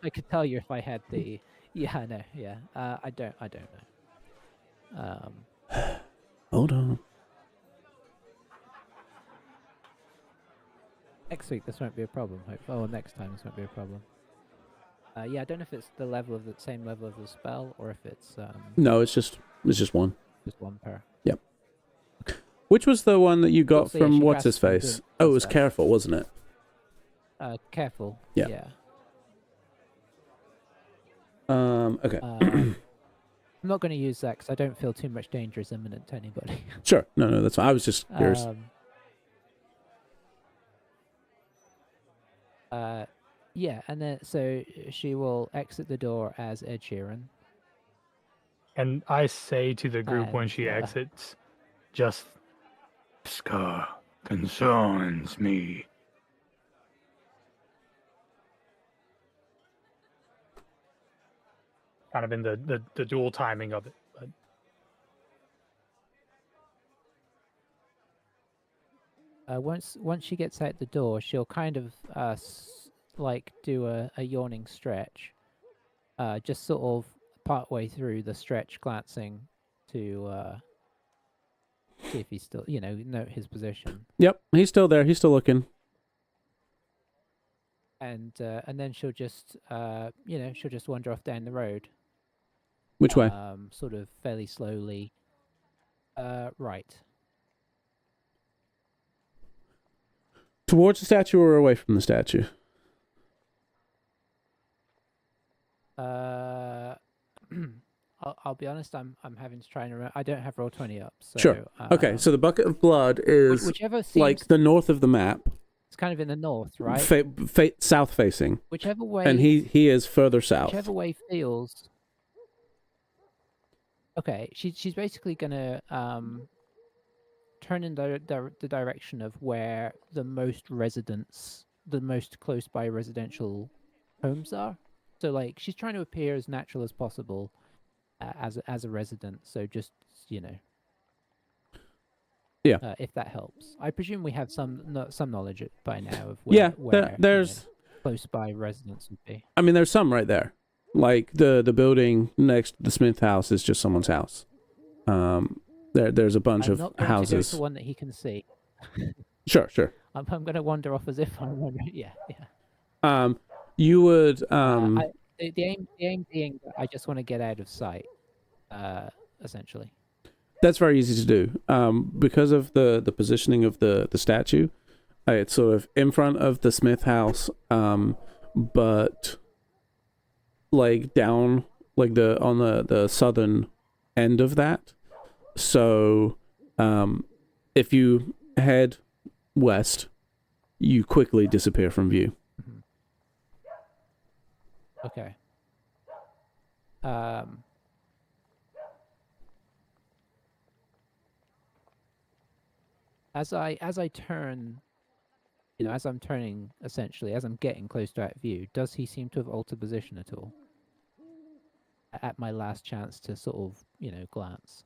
I could tell you if I had the. Yeah, I know. Yeah, I don't know. Hold on. Next week this won't be a problem. Next time this won't be a problem. Yeah, I don't know if it's the same level of the spell or if it's. No, it's just one. Just one per. Yep. Which was the one that you got So, from she what's his casts face? something Oh, it was else. Careful, wasn't it? Careful. Yeah. Okay. I'm not going to use that because I don't feel too much danger is imminent to anybody. Sure. No, that's fine. I was just curious. Yeah, and then so she will exit the door as Ed Sheeran. And I say to the group when she And, exits, just Ska concerns me. kind of in the dual timing of it. But Once she gets out the door, she'll kind of do a yawning stretch, just sort of part way through the stretch, glancing to see if he's still, note his position, Yep, he's still there. He's still looking. and then she'll just wander off down the road. Which way? Sort of fairly slowly. Right. Towards the statue or away from the statue? I'll be honest. I'm having to try and remember. I don't have roll 20 up. So, Sure. Okay, so the bucket of blood is whichever seems like the north of the map, it's kind of in the north, right? south facing, Whichever way. and he is further south. Whichever way feels. Okay, she's basically gonna turn in the direction of where the most close by residential homes are. So like she's trying to appear as natural as possible as a resident. So just you know, Yeah. if that helps. I presume we have some knowledge by now of Yeah, where there's. close by residents would be. I mean, there's some right there. Like the building next to the Smith house is just someone's house. There's a bunch I'm of not going houses. to go to one that he can see. Sure. I'm going to wander off as if I'm wondering. Yeah. You would The aim being that I just want to get out of sight, essentially. That's very easy to do. Because of the positioning of the statue, it's sort of in front of the Smith house, but like down, like on the southern end of that. So, if you head west, you quickly disappear from view. Mm-hmm. Okay. As I turn, as I'm turning, essentially, as I'm getting close to that view, does he seem to have altered position at all? At my last chance to sort of, glance.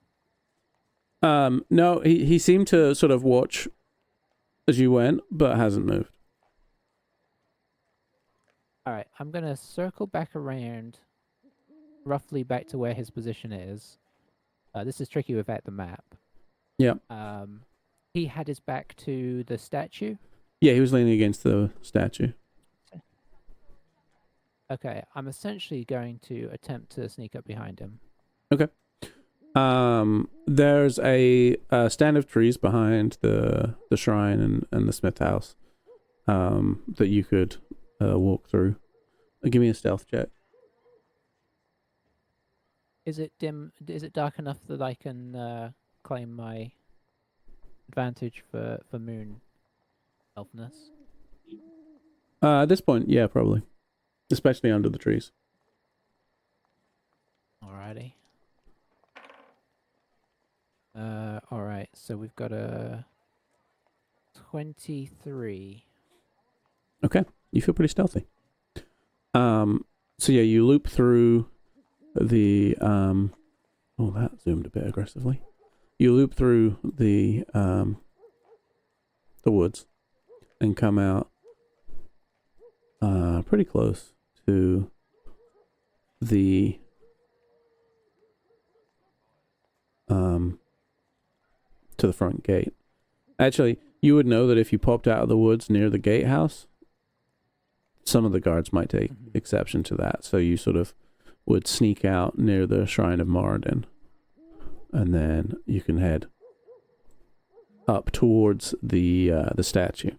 No, he seemed to sort of watch as you went, but hasn't moved. All right, I'm gonna circle back around, roughly back to where his position is. This is tricky without the map. Yeah. He had his back to the statue. Yeah, he was leaning against the statue. Okay, I'm essentially going to attempt to sneak up behind him. Okay. There's a stand of trees behind the shrine and the Smith house that you could walk through. Give me a stealth check. Is it dim? Is it dark enough that I can claim my advantage for moon elfness? At this point, yeah, probably. Especially under the trees. Alrighty. Alright, so we've got a 23. Okay, you feel pretty stealthy. So yeah, you loop through the oh, that zoomed a bit aggressively. You loop through the woods and come out pretty close to the front gate. Actually, you would know that if you popped out of the woods near the gatehouse, some of the guards might take exception to that. So you sort of would sneak out near the Shrine of Moradin, and then you can head up towards the statue.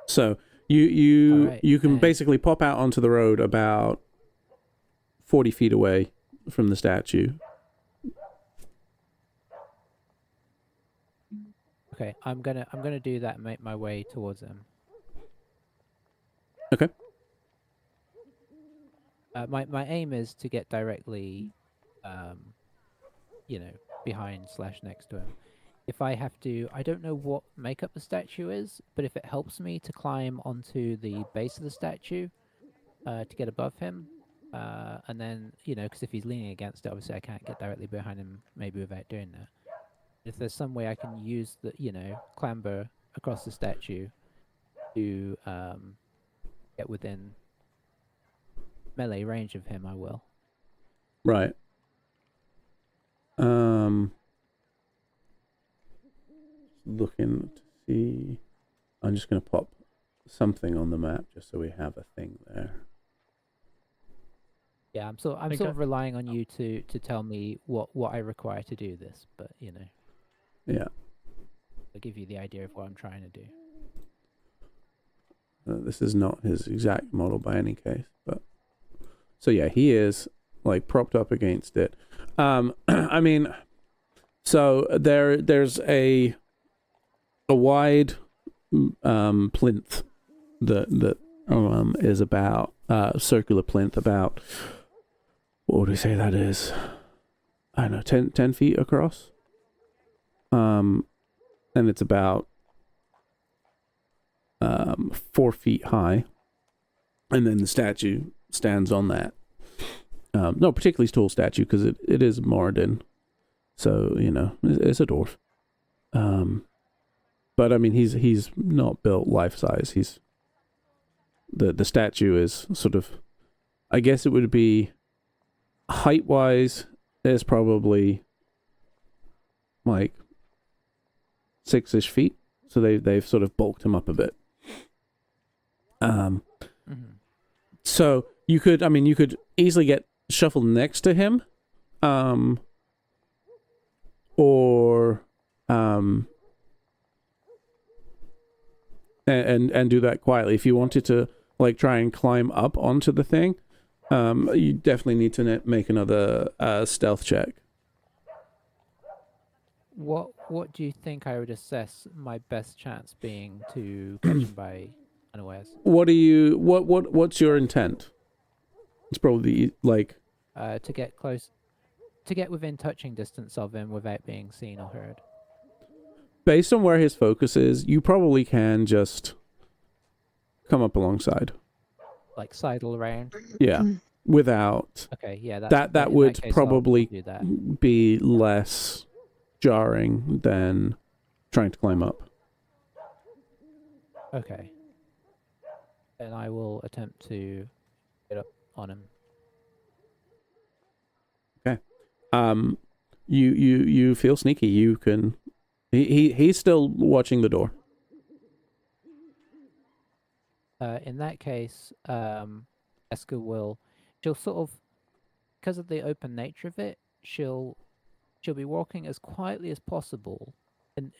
So you can basically pop out onto the road about 40 feet away from the statue. Okay, I'm gonna do that and make my way towards him. Okay. My aim is to get directly, behind / next to him. If I have to, I don't know what makeup the statue is, but if it helps me to climb onto the base of the statue, to get above him, and then, because if he's leaning against it, obviously I can't get directly behind him, maybe without doing that. If there's some way I can use the, clamber across the statue to get within melee range of him, I will. Right. Looking to see. I'm just going to pop something on the map just so we have a thing there. Yeah, I'm sort of relying on you to tell me what I require to do this, but Yeah. I'll give you the idea of what I'm trying to do. This is not his exact model by any case, but so yeah, he is like propped up against it. I mean, so there's a wide plinth that is about circular plinth about what would we say that is? I don't know, 10 feet across. And it's about 4 feet high. And then the statue stands on that. No particularly tall statue because it is Moradin. So, it's a dwarf. But I mean, he's not built life size. He's the statue is sort of, I guess it would be height wise. Is probably like 6-ish feet. So they've sort of bulked him up a bit. So you could easily get shuffled next to him, or and do that quietly. If you wanted to like try and climb up onto the thing, you definitely need to make another stealth check. What do you think I would assess my best chance being to catch him by unawares? What's your intent? It's probably like To get close, to get within touching distance of him without being seen or heard. based on where his focus is, you probably can just come up alongside. Like sidle around. Yeah. Without Okay, yeah, that would case, I'll probably do that. be less jarring than trying to climb up. Okay. Then I will attempt to get up on him. You feel sneaky. You can. He's still watching the door. In that case, Eska she'll sort of, because of the open nature of it, she'll be walking as quietly as possible, and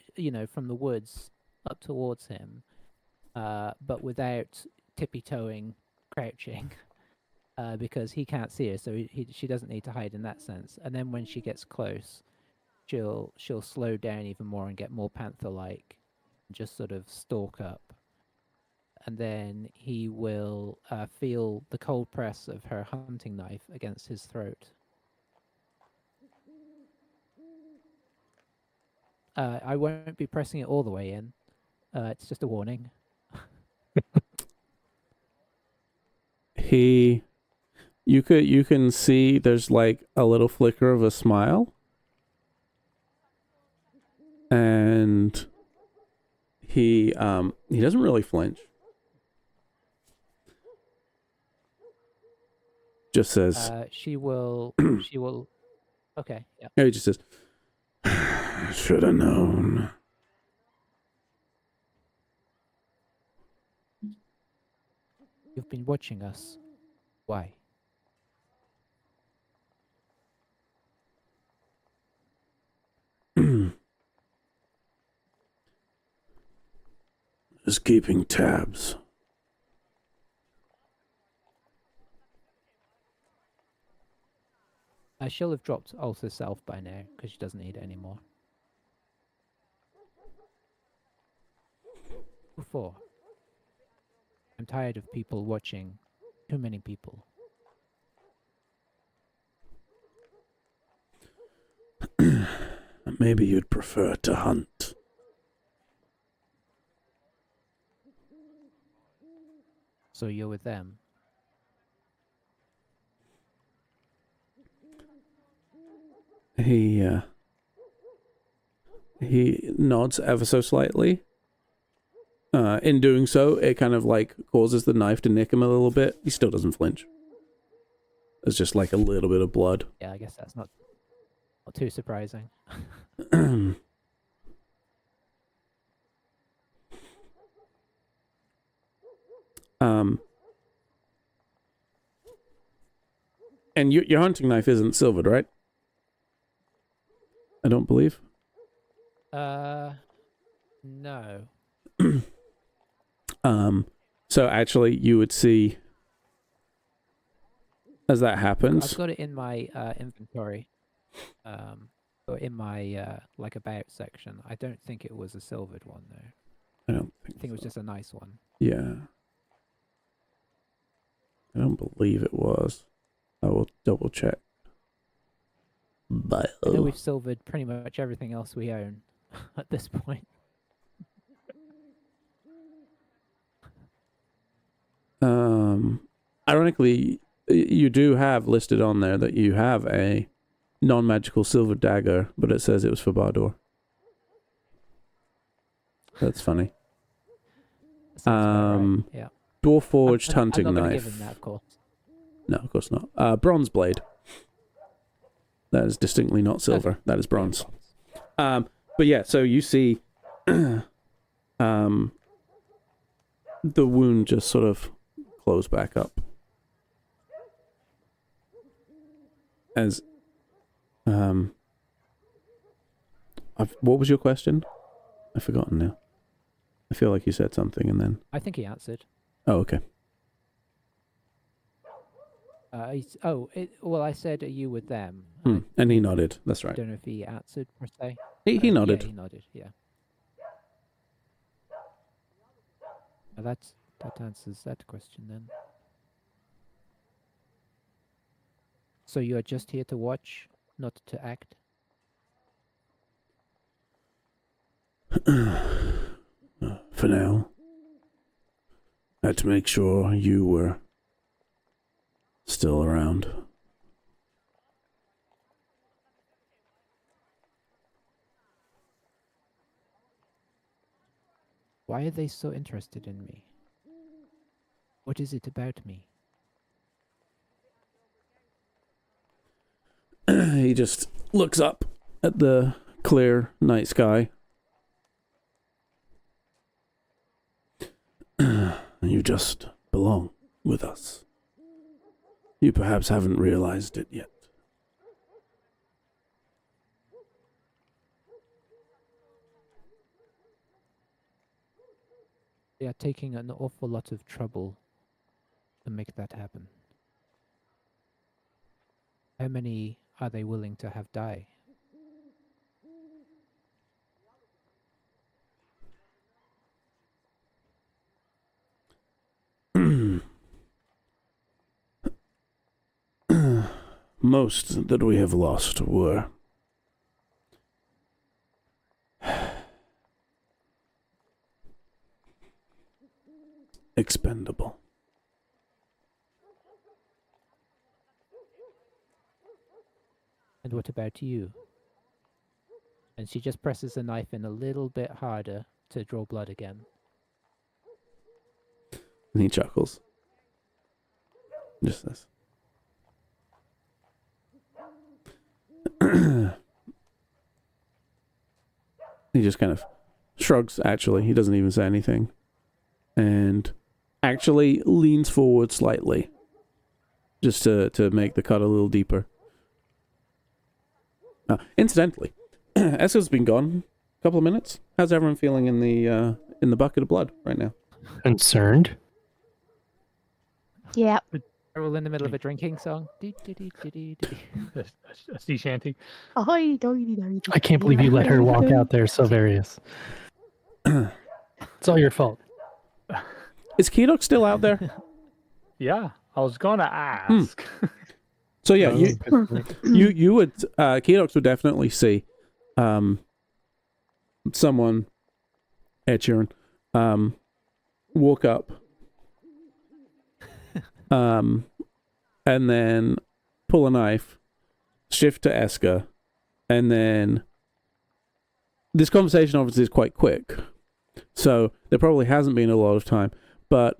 from the woods up towards him, but without tippy-toeing, crouching, because he can't see her, so she doesn't need to hide in that sense. And then when she gets close, she'll slow down even more and get more panther-like, and just sort of stalk up. And then he will feel the cold press of her hunting knife against his throat. I won't be pressing it all the way in. It's just a warning. You can see there's like a little flicker of a smile, and he doesn't really flinch. Just says She will. Okay. Yeah. yeah, he just says, should have known. You've been watching us. Why? Just keeping tabs. She'll have dropped Alt herself by now because she doesn't need it anymore. Before. I'm tired of people watching. Too many people. Maybe you'd prefer to hunt. So you're with them. He nods ever so slightly. In doing so, it kind of like causes the knife to nick him a little bit. He still doesn't flinch. There's just like a little bit of blood. Yeah, I guess that's not too surprising. And your hunting knife isn't silvered, right? I don't believe. No. So actually, you would see as that happens. I've got it in my inventory, or in my like about section. I don't think it was a silvered one though. I don't think. I think it was just a nice one. Yeah. I don't believe it was. I will double check. But I know we've silvered pretty much everything else we own at this point. Ironically, you do have listed on there that you have a non-magical silver dagger, but it says it was for Bardoor. That's funny. Sounds about right. Yeah. Dwarf forged hunting I'm not knife. gonna give him that, of course. No, of course not. Bronze blade. That is distinctly not silver. That is bronze. But yeah, so you see, the wound just sort of close back up. As, what was your question? I've forgotten now. I feel like you said something and then. I think he answered. Oh, okay. Well, I said, "Are you with them?" And he nodded. That's I right. don't know if he answered per se. He nodded. Yeah, he nodded. Yeah. That answers that question then. So you are just here to watch, not to act? For now. I had to make sure you were still around. Why are they so interested in me? What is it about me? He just looks up at the clear night sky. You just belong with us. You perhaps haven't realized it yet. They are taking an awful lot of trouble to make that happen. How many are they willing to have die? Most that we have lost were expendable. And what about you? And she just presses the knife in a little bit harder to draw blood again. And he chuckles. Just this. He just kind of shrugs, actually. He doesn't even say anything. And actually leans forward slightly. Just to make the cut a little deeper. Incidentally, Esso's been gone a couple of minutes. How's everyone feeling in the bucket of blood right now? Concerned? Yeah. We're all in the middle of a drinking song. A sea shanty. I can't believe you let her walk out there, Silverius. It's all your fault. Is Kedok still out there? Yeah, I was gonna ask. So yeah, you would Kedox would definitely see someone, Ed Sheeran, walk up, and then pull a knife, shift to Eska, and then this conversation obviously is quite quick, so there probably hasn't been a lot of time, but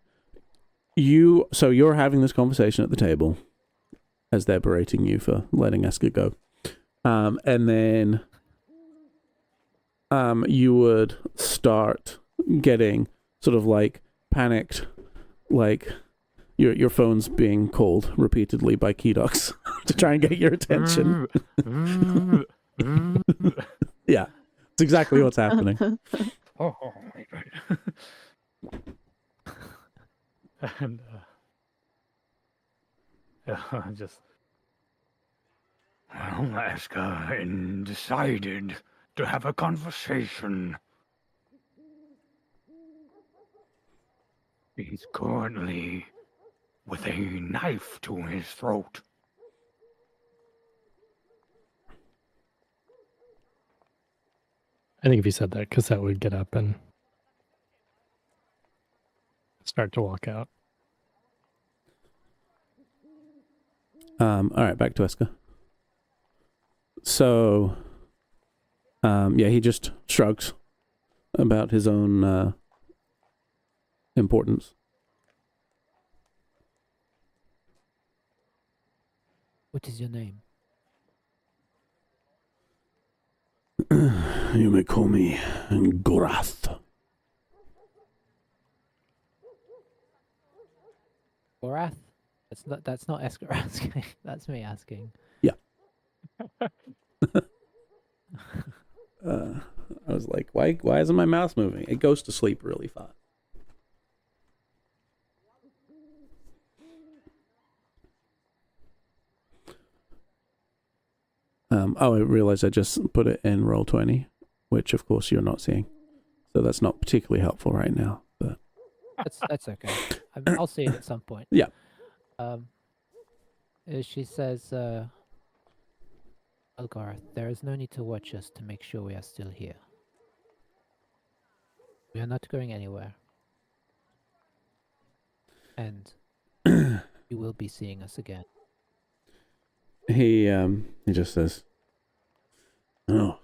you're having this conversation at the table as they're berating you for letting Eska go. And then you would start getting sort of like panicked, like your phone's being called repeatedly by Kedox to try and get your attention. Yeah, it's exactly what's happening. Oh, right. And just Well, Eska decided to have a conversation. He's currently with a knife to his throat. I think if you said that, Cassette would get up and start to walk out. All right, back to Eska. So, yeah, he just shrugs about his own importance. What is your name? You may call me Gorath. Gorath? That's not Esker asking. That's me asking. Yeah. I was like, why isn't my mouse moving? It goes to sleep really fast. I realized I just put it in Roll20, which of course you're not seeing. So that's not particularly helpful right now. But That's okay. I'll see it at some point. Yeah. She says, Elgar, there is no need to watch us to make sure we are still here. We are not going anywhere. And you will be seeing us again. he just says, "Oh,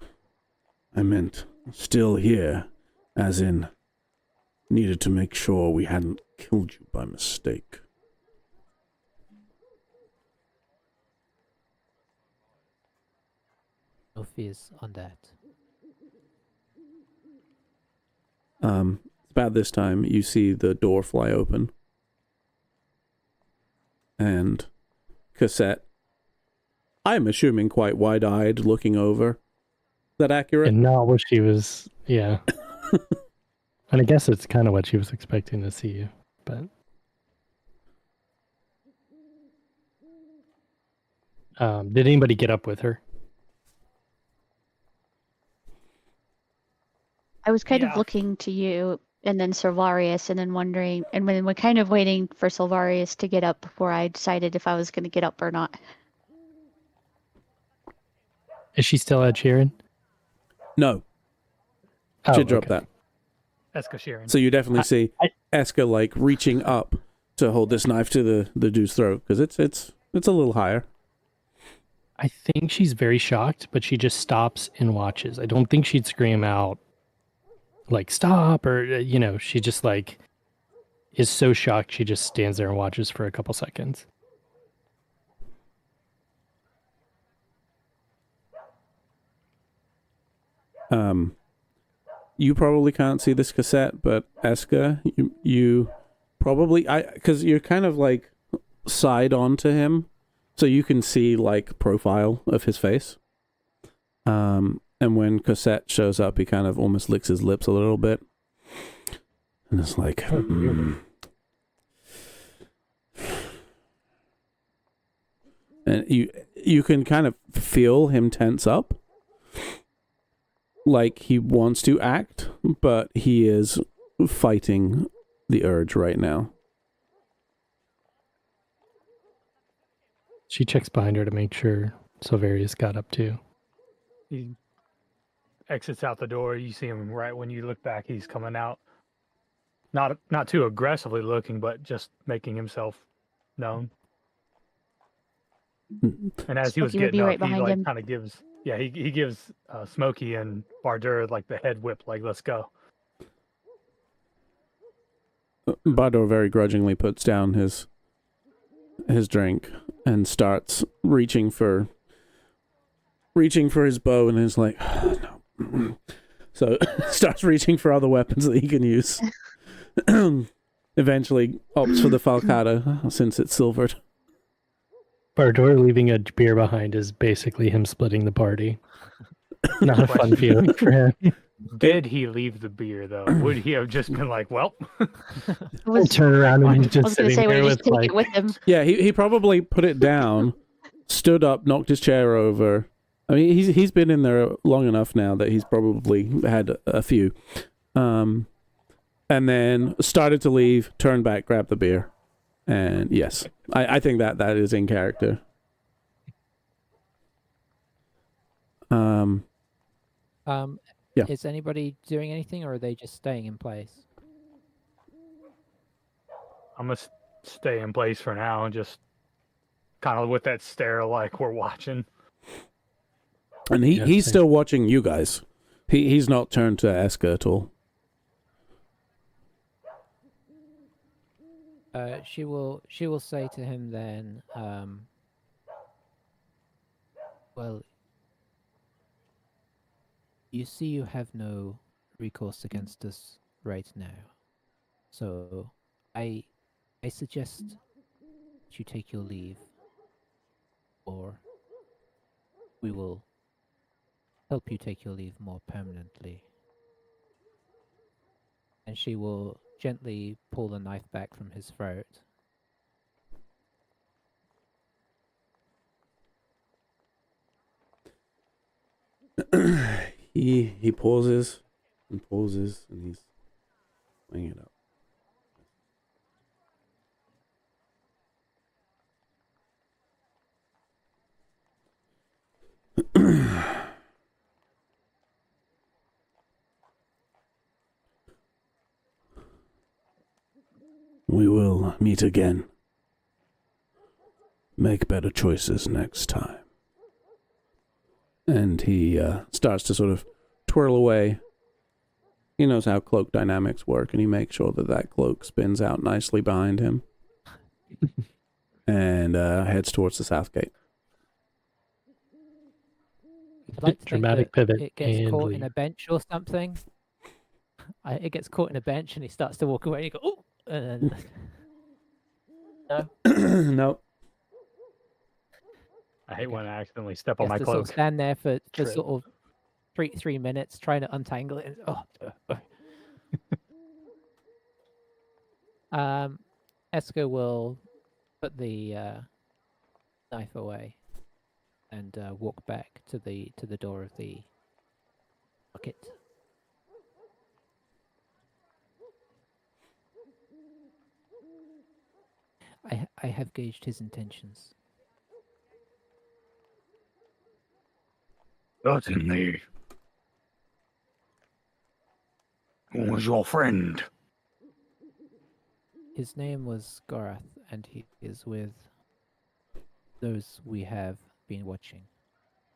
I meant still here, as in needed to make sure we hadn't killed you by mistake." No fears on that. About this time, you see the door fly open. And Cassette, I'm assuming quite wide-eyed, looking over. Is that accurate? And not what she was, yeah. And I guess it's kind of what she was expecting to see you, but... did anybody get up with her? I was kind Yeah. of looking to you and then Silvarius and then wondering, and then we're kind of waiting for Silvarius to get up before I decided if I was going to get up or not. Is she still at Sheeran? No. Oh, Should drop okay. that. Eska Sheeran. So you definitely see I- Eska, like, reaching up to hold this knife to the dude's throat, because it's a little higher. I think she's very shocked, but she just stops and watches. I don't think she'd scream out, like, stop, or, she just, like, is so shocked she just stands there and watches for a couple seconds. You probably can't see this Cassette, but Eska, you probably, because you're kind of, like, side on to him, so you can see, like, profile of his face. And when Cassette shows up, he kind of almost licks his lips a little bit. And it's like, And you can kind of feel him tense up. Like he wants to act, but he is fighting the urge right now. She checks behind her to make sure Silvarius got up too. He exits out the door. You see him right when you look back. He's coming out, not too aggressively looking, but just making himself known. And as he was Smokey would getting be up, right he behind like him. kind of gives, he gives Smokey and Bardur like the head whip, like let's go. Bador very grudgingly puts down his drink and starts reaching for his bow, and is like, no. So starts reaching for other weapons that he can use. Eventually opts for the falcata since it's silvered. Bardor leaving a beer behind is basically him splitting the party. Not a fun feeling for him. Did he leave the beer though? Would he have just been like, well, We'll turn around and he's I just was going to sitting say, we there just with take like, it with him. Yeah, he probably put it down, stood up, knocked his chair over. I mean, he's been in there long enough now that he's probably had a few. And then started to leave, turned back, grabbed the beer. And yes, I think that is in character. Yeah. Is anybody doing anything, or are they just staying in place? I'm gonna stay in place for now and just kind of with that stare like we're watching. And Yeah, he's same. still watching you guys. He's not turned to Eska at all. She will say to him then, well, you see you have no recourse against us right now. So I suggest you take your leave, or we will help you take your leave more permanently. And she will gently pull the knife back from his throat. He pauses and pauses, and he's weighing it up. We will meet again. Make better choices next time. And he starts to sort of twirl away. He knows how cloak dynamics work, and he makes sure that that cloak spins out nicely behind him. And heads towards the south gate. I'd like to think Dramatic that pivot it gets and caught in leave. a bench or something. It gets caught in a bench and he starts to walk away. And you go, oh, and then no. Nope. I hate when I accidentally step He on has my to sort of cloak. stand there for Trip. sort of three minutes trying to untangle it. Esko will put the knife away and walk back to the door of the bucket. I have gauged his intentions. Certainly. Who was your friend? His name was Garath, and he is with those we have been watching.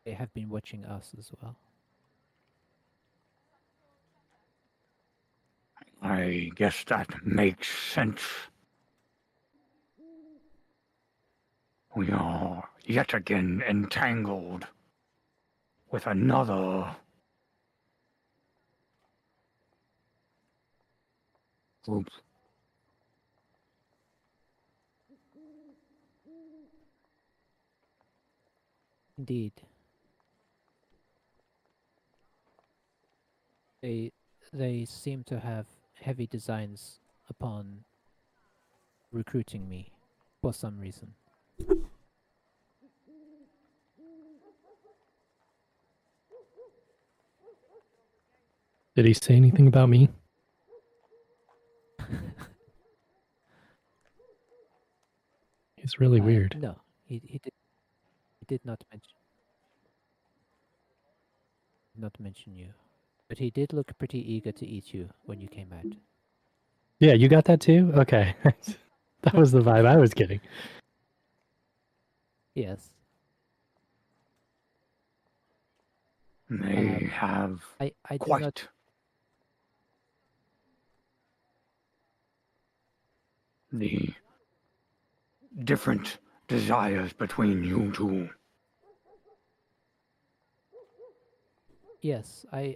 They have been watching us as well. I guess that makes sense. We are yet again entangled with another group. Indeed. They seem to have heavy designs upon recruiting me for some reason. Did he say anything about me? He's really weird. No, he did not mention you, but he did look pretty eager to eat you when you came out. Yeah, you got that too? Okay. That was the vibe I was getting. Yes. They have I do quite not. the different desires between you two. Yes, I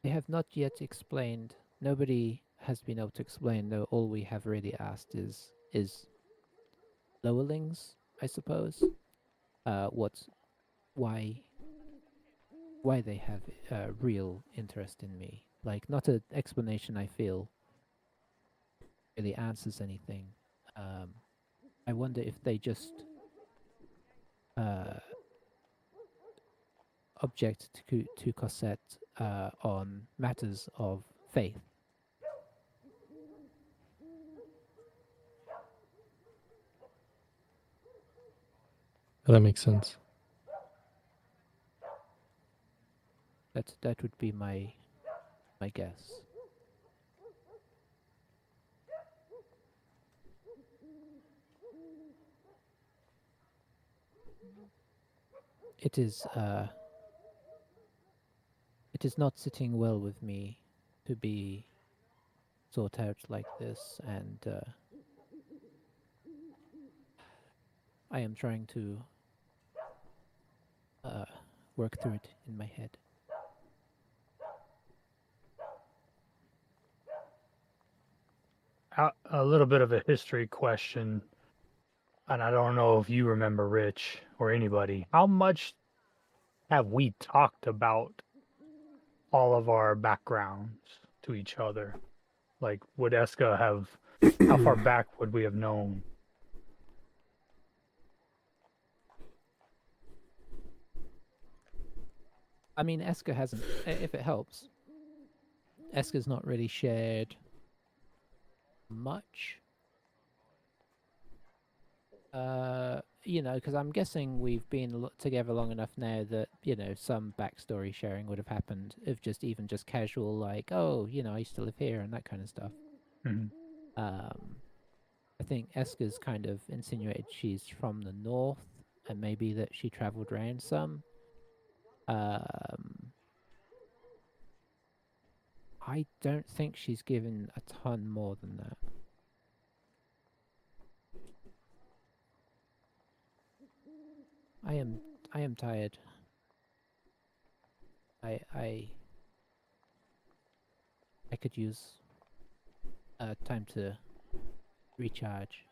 have not yet explained. Nobody has been able to explain. Though all we have really asked is lowerlings, I suppose. Why they have real interest in me? Like, not an explanation I feel really answers anything. I wonder if they just object to Cosette on matters of faith. That makes sense. That would be my guess. It is not sitting well with me to be sought out like this, and I am trying to work through it in my head. A little bit of a history question, and I don't know if you remember, Rich, or anybody. How much have we talked about all of our backgrounds to each other? Like, would Eska have? How far back would we have known? I mean, Eska hasn't. If it helps, Eska's not really shared much. Because I'm guessing we've been together long enough now that, some backstory sharing would have happened of even just casual, like, oh, I used to live here and that kind of stuff. Mm-hmm. I think Eska's kind of insinuated she's from the north and maybe that she traveled around some. I don't think she's given a ton more than that. I am tired. I could use time to recharge.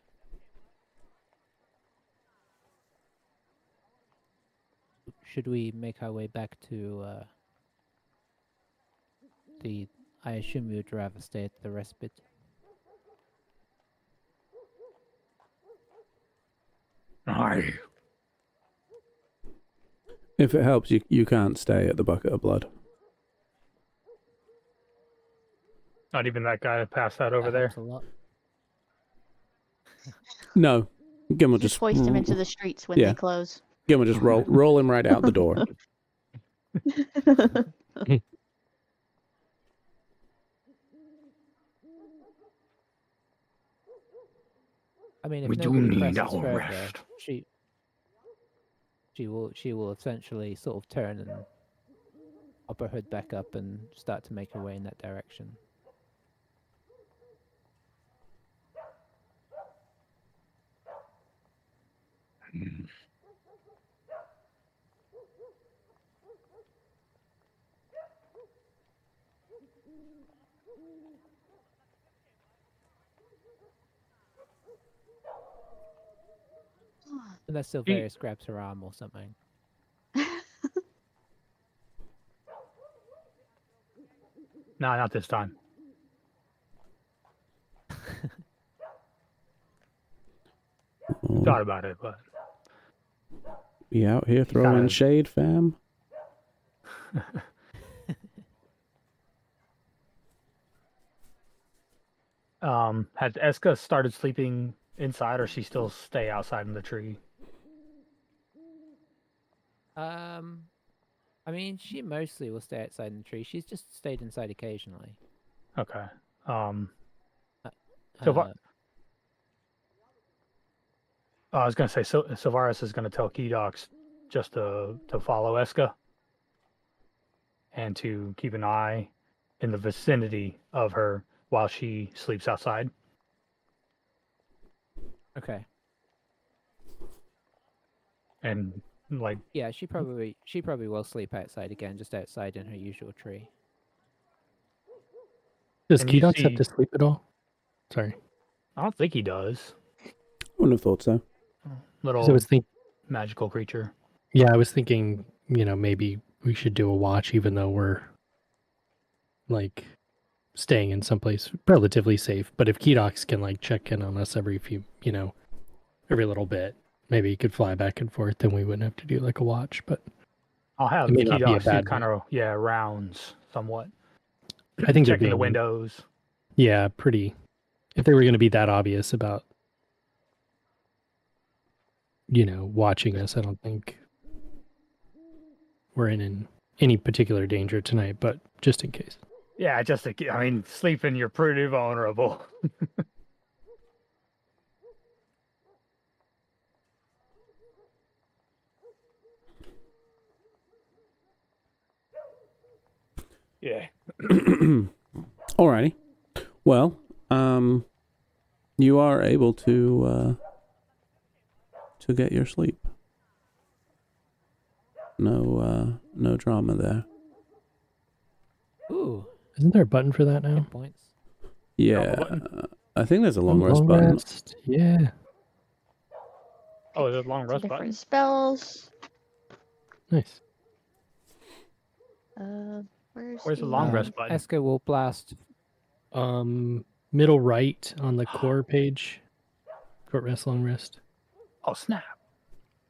Should we make our way back to I assume you would rather stay at the respite. Aye. If it helps, you can't stay at the Bucket of Blood. Not even that guy that passed out over That there. helps a lot. No, Gim will Just just hoist him into the streets when yeah. they close. Gim will just roll him right out the door. I mean, if We do nobody need presses our further, rest. she will essentially sort of turn and pop her hood back up and start to make her way in that direction. Hmm. Unless Silverius grabs her arm or something. No, not this time. Thought about it, but You out here throwing shade, fam? has Eska started sleeping inside, or she still stay outside in the tree? I mean, she mostly will stay outside in the tree. She's just stayed inside occasionally. Okay. Uh, I was gonna say, Silvaris is gonna tell Kedox just to follow Eska and to keep an eye in the vicinity of her while she sleeps outside. okay. And like, Yeah, she probably will sleep outside again, just outside in her usual tree. Does And you Kedox have see- to sleep at all? Sorry. I don't think he does. Wouldn't have thought so. Little 'Cause I was magical creature. Yeah, I was thinking, maybe we should do a watch even though we're like staying in someplace relatively safe. But if Kedox can like check in on us every every little bit, maybe he could fly back and forth, then we wouldn't have to do like a watch. But I'll have it may not be a Kedox do bad kind of rounds somewhat. I think they're Checking the being windows. Yeah, pretty. If they were going to be that obvious about watching us, I don't think we're in any particular danger tonight, but just in case. Yeah, I mean, sleeping, you're pretty vulnerable. Yeah. Alrighty. Well, you are able to get your sleep. No drama there. Ooh, Isn't there a button for that now? hit points. Yeah, button. I think there's a long rest button. Rest. Yeah. Oh, there's a long rest Different button. spells. Nice. Where's the long rest button? Eska will blast. Middle right on the core page. Short rest, long rest. Oh, snap.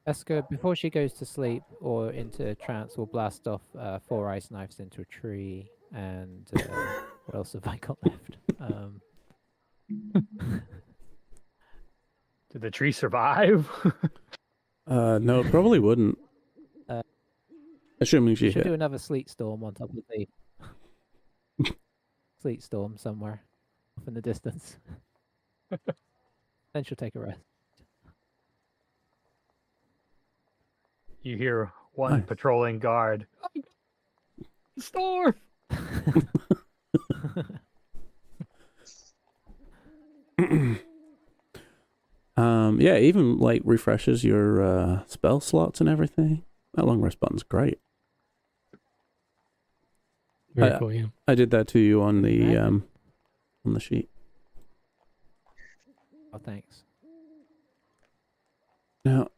Eska, before she goes to sleep or into trance, will blast off 4 ice knives into a tree. And what else have I got left? Did the tree survive? No, it probably wouldn't. Assuming she She'll hit. do another sleet storm on top of the sleet storm somewhere off in the distance. Then she'll take a rest. You hear one Nice. patrolling guard. Storm! Yeah, even like refreshes your spell slots and everything. That long rest button's great. Very cool, yeah. I did that to you on the sheet. Oh, thanks. Now,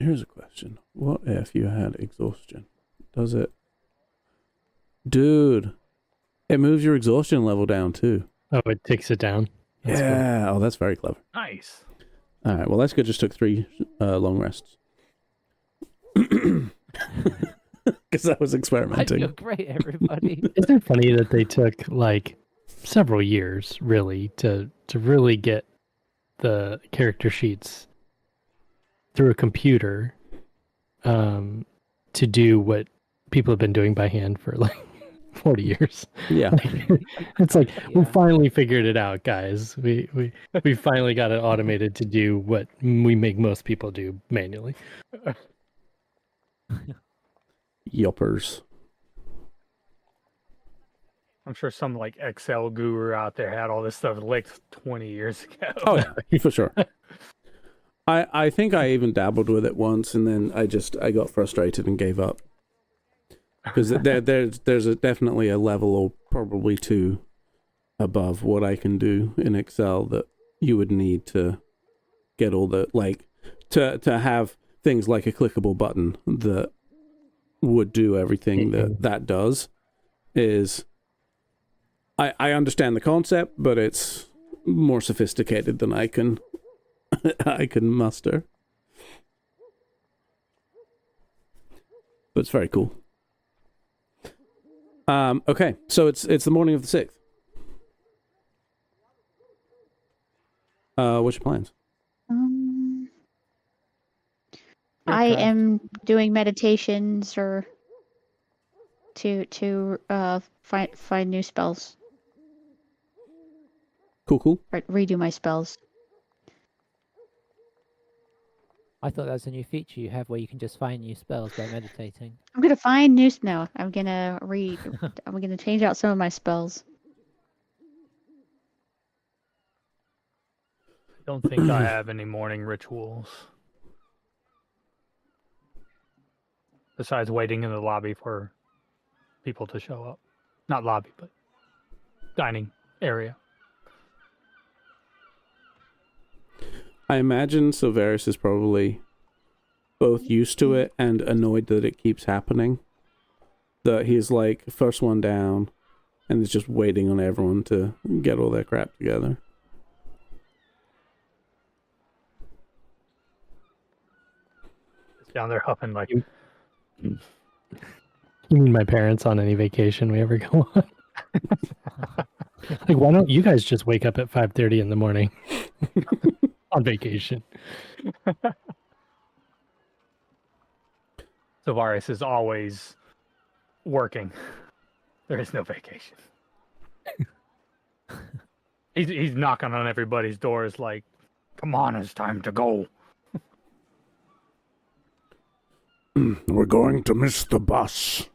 here's a question. What if you had exhaustion? Does it? Dude, it moves your exhaustion level down too. Oh, it takes it down. That's cool. Yeah. Oh, that's very clever. Nice. All right. Well, that's good. Just took 3 long rests. Because I was I experimenting. feel great, everybody. Isn't it funny that they took like several years really to really get the character sheets through a computer to do what people have been doing by hand for like 40 years. Yeah. It's like we Yeah. finally figured it out, guys. We finally got it automated to do what we make most people do manually. Yoppers. I'm sure some like Excel guru out there had all this stuff licked 20 years ago. Oh yeah, for sure. I think I even dabbled with it once, and then I got frustrated and gave up. Because there's definitely a level or probably 2 above what I can do in Excel that you would need to get all the like to have things like a clickable button that would do everything that does. Is I understand the concept, but it's more sophisticated than I can muster. But it's very cool. Okay, so it's the morning of the 6th. What's your plans? I am doing meditations or to find new spells Cool. or redo my spells. I thought that was a new feature you have where you can just find new spells by meditating. I'm gonna find new. No, I'm gonna read. I'm gonna change out some of my spells. I don't think I have any morning rituals. Besides waiting in the lobby for people to show up. Not lobby, but dining area. I imagine Silveris is probably both used to it and annoyed that it keeps happening. That he's like first one down and is just waiting on everyone to get all their crap together. It's down there huffing like, You mean my parents on any vacation we ever go on? Like, why don't you guys just wake up at 5:30 in the morning on vacation? Tavares is always working. There is no vacation. He's knocking on everybody's doors like, Come on, it's time to go. We're going to miss the bus.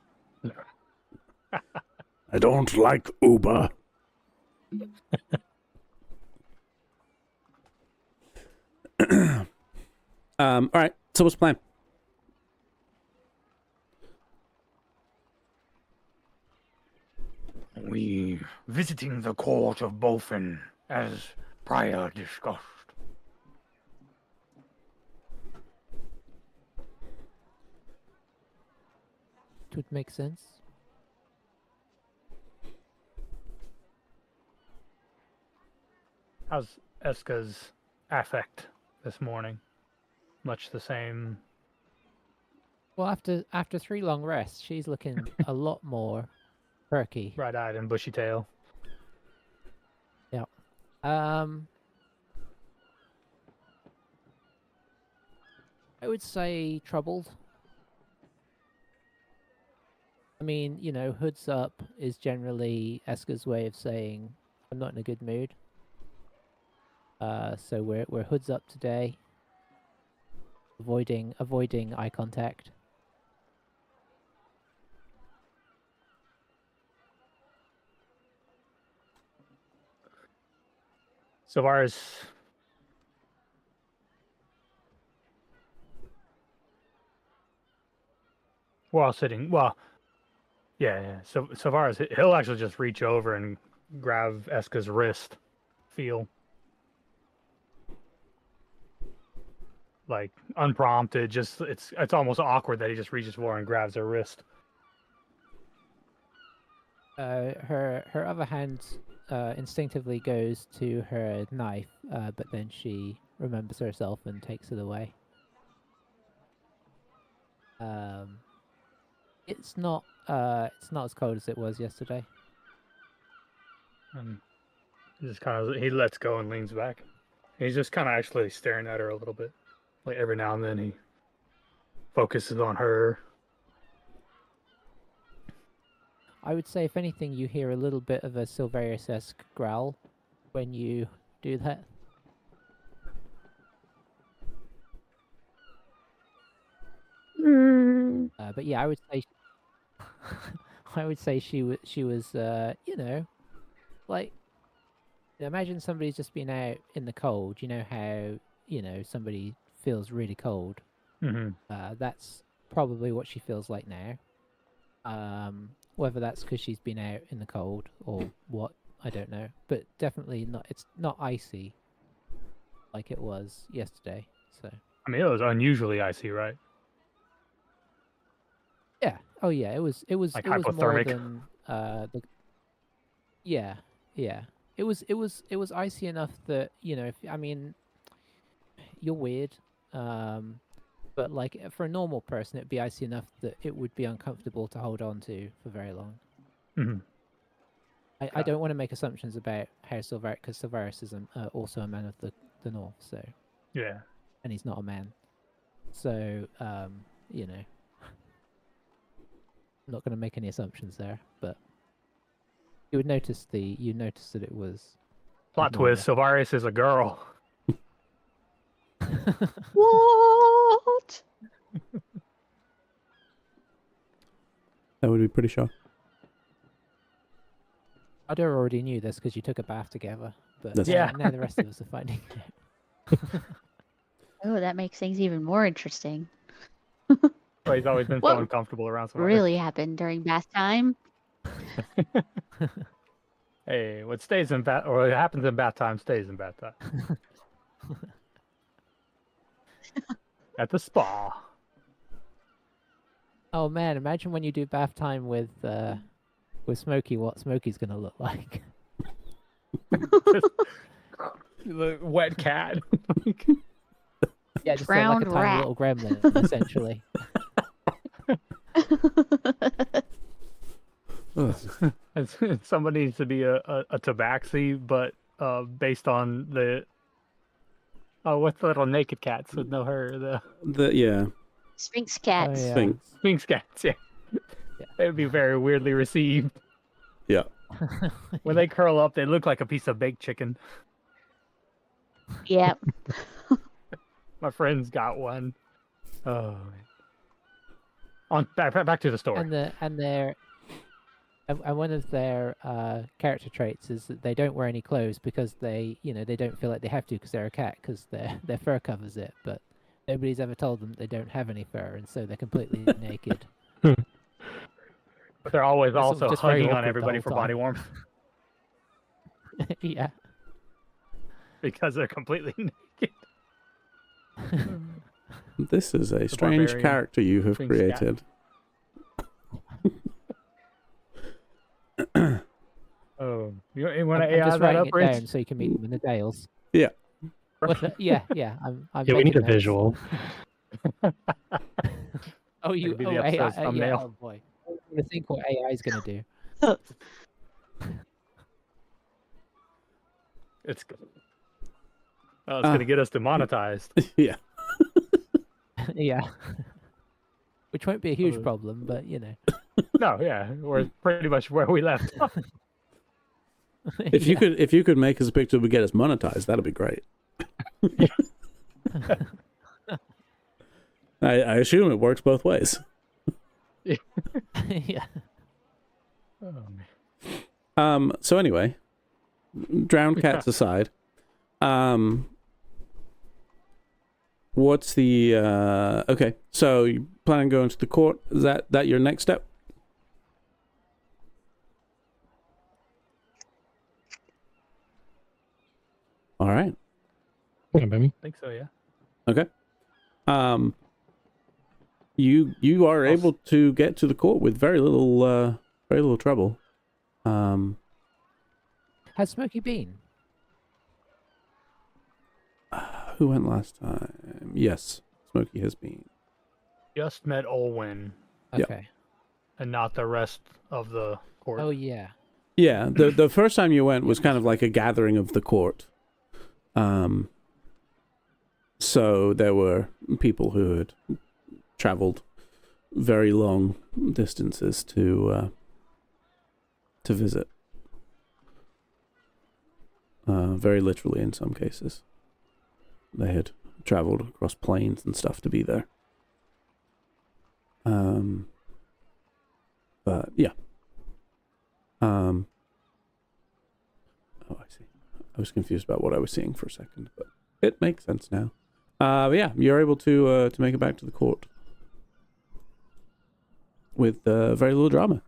I don't like Uber. All right. So what's the plan? We visiting the court of Bofen, as prior discussed. It would make sense. how's Eska's affect this morning? Much the same. Well, after 3 long rests, she's looking a lot more perky. Bright-eyed and bushy-tail. I would say troubled. I mean, hoods up is generally Eska's way of saying I'm not in a good mood. So we're hoods up today. Avoiding eye contact. Savaris while sitting, yeah. So Savaris, he'll actually just reach over and grab Eska's wrist, feel like unprompted. Just it's almost awkward that he just reaches for her and grabs her wrist. Her other hand instinctively goes to her knife, but then she remembers herself and takes it away. It's not as cold as it was yesterday. And he lets go and leans back. He's just kind of actually staring at her a little bit. Like every now and then he focuses on her. I would say, if anything, you hear a little bit of a Silverius-esque growl when you do that. But yeah, I would say, she was, like, imagine somebody's just been out in the cold. You know how somebody feels really cold. Mm-hmm. That's probably what she feels like now. Whether that's because she's been out in the cold or what, I don't know. But definitely not. It's not icy like it was yesterday. So. I mean, it was unusually icy, right? Yeah. Oh yeah. It was. Like it was hypothermic. more than Yeah. Yeah. It was icy enough that you're weird. But like for a normal person, it'd be icy enough that it would be uncomfortable to hold on to for very long. Mm-hmm. I don't want to make assumptions about how Silverius, because Silverius is also a man of the north, so Yeah. and he's not a man, so I'm not going to make any assumptions there. But you notice that it was Plot twist: Savaris is a girl. What? That would be pretty shocked. Ida already knew this because you took a bath together, but That's- Yeah. now the rest of us are finding out. Oh, that makes things even more interesting. Well, he's always been so What uncomfortable around Savaris. Really happened during bath time? Hey, what stays in bath, or what happens in bath time stays in bath time. At the spa. Oh man, imagine when you do bath time with Smokey, what Smokey's gonna look like. The wet cat. Yeah, just Drowned like a tiny rat. little gremlin, essentially. Somebody needs to be a tabaxi, but based on the what's the little naked cats with no hair? Yeah. Sphinx cats. Oh, yeah. Sphinx. Sphinx cats, yeah. They would be very weirdly received. Yeah. When they curl up, they look like a piece of baked chicken. Yep. My friend's got one. Oh. On back to the story. And one of their character traits is that they don't wear any clothes because they don't feel like they have to because they're a cat because their fur covers it. But nobody's ever told them they don't have any fur, and so they're completely naked. But they're always It's also just very hugging on awkward the everybody whole for time. body warmth Yeah. because they're completely naked. This is a strange barbarian character you have Sphinx cat. created. Oh, you want to I'm AI just that writing up, it Rich? down so you can meet them in the Dales. Yeah. Yeah. I'm Yeah, we need a making notes. visual. Oh, That could be the AI, episode's yeah, thumbnail. oh boy. I'm gonna think what AI is gonna do. It's gonna get us demonetized. Yeah. Yeah. Which won't be a huge Oh. problem, but you know. No, yeah, we're pretty much where we left off. If you could make us a picture to get us monetized, that'd be great. I assume it works both ways. Yeah. Oh, man. So anyway, drowned cats aside, what's the okay? So you plan on going to the court? Is that your next step? All right. Yeah, baby. I think so, yeah. Okay. You are able to get to the court with very little trouble. Has Smokey been? Who went last time? Yes, Smokey has been. Just met Olwyn Yeah. Okay. and not the rest of the court. Oh yeah. Yeah, the first time you went was kind of like a gathering of the court. So there were people who had traveled very long distances to visit. Very literally in some cases. They had traveled across plains and stuff to be there. But yeah. Oh, I see. I was confused about what I was seeing for a second, but it makes sense now. But yeah, you're able to make it back to the court with very little drama.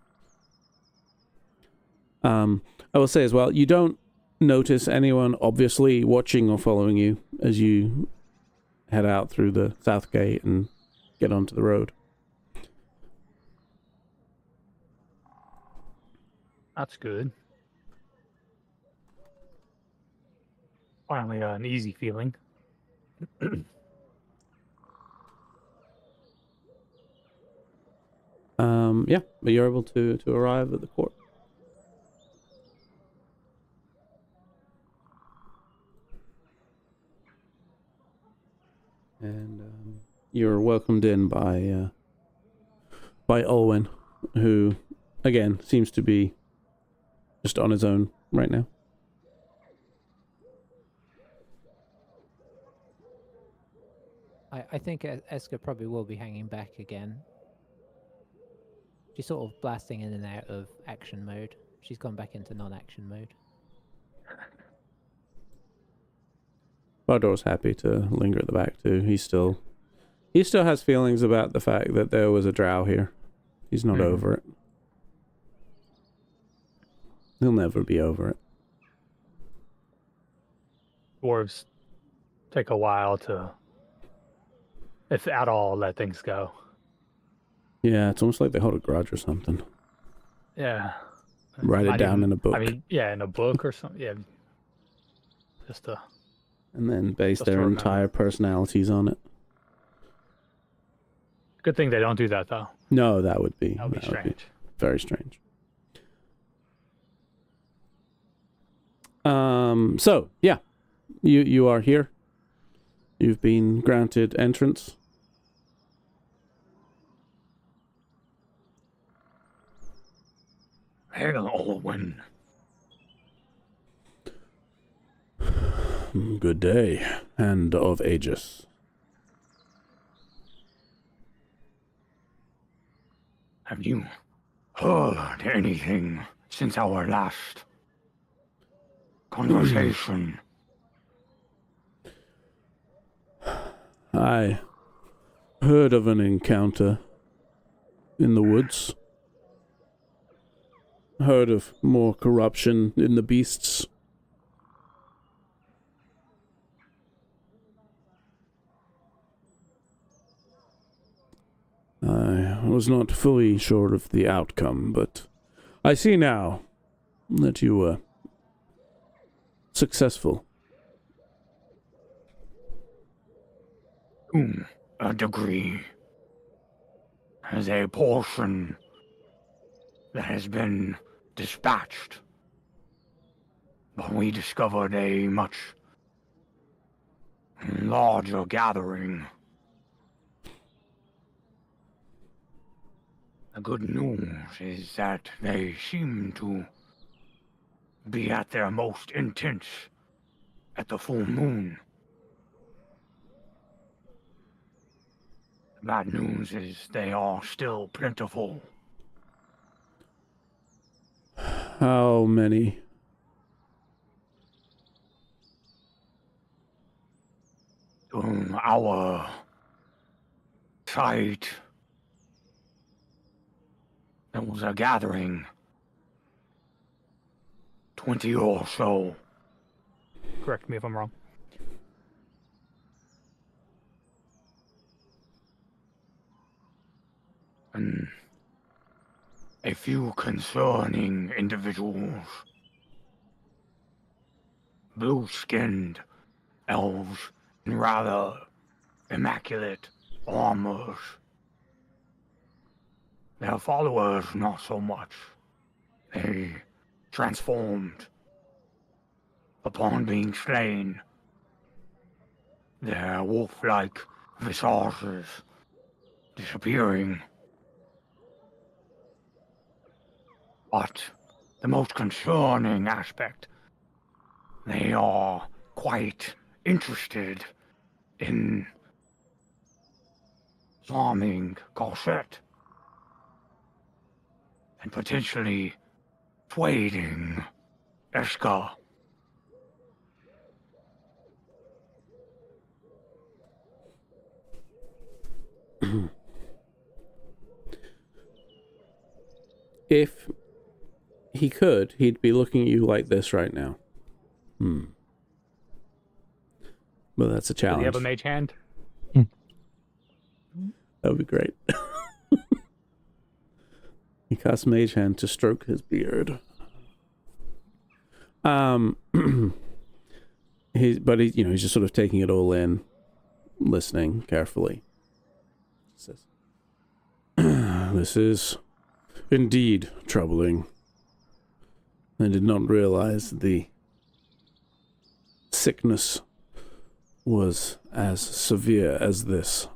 I will say as well, you don't notice anyone obviously watching or following you as you head out through the south gate and get onto the road. That's good. Finally, an easy feeling. Yeah, but you're able to arrive at the court. And you're welcomed in by Olwyn, who again seems to be just on his own right now. I think Eska probably will be hanging back again. She's sort of blasting in and out of action mode. She's gone back into non-action mode. Bardor's happy to linger at the back too. He still has feelings about the fact that there was a drow here. He's not over it. He'll never be over it. Dwarves take a while to, if at all, let things go. Yeah, it's almost like they hold a grudge or something. Yeah. Write it Not down even- in a book. I mean, yeah, in a book or something. Yeah. Just a. And then base Just to their remember. entire personalities on it. Good thing they don't do that, though. No, that would be That would be strange. very strange. So yeah, you are here. You've been granted entrance. Hail, Olwen. Good day, Hand of Aegis. Have you heard anything since our last conversation? I heard of an encounter in the woods. Heard of more corruption in the beasts. I was not fully sure of the outcome, but I see now that you were successful. To a degree. As a portion that has been dispatched. But we discovered a much larger gathering. The good news is that they seem to be at their most intense at the full moon. The bad news is they are still plentiful. How many? Our sight, there was a gathering. 20 or so. Correct me if I'm wrong. And a few concerning individuals. Blue-skinned elves in rather immaculate armors. Their followers, not so much. They transformed upon being slain. Their wolf-like visages disappearing. But the most concerning aspect, they are quite interested in farming Corset and potentially trading Eska. If he could, he'd be looking at you like this right now. Well, that's a Do challenge. you have a mage hand? That would be great. He casts Mage Hand to stroke his beard. He's just sort of taking it all in, listening carefully. He says, "This is indeed troubling. I did not realize the sickness was as severe as this.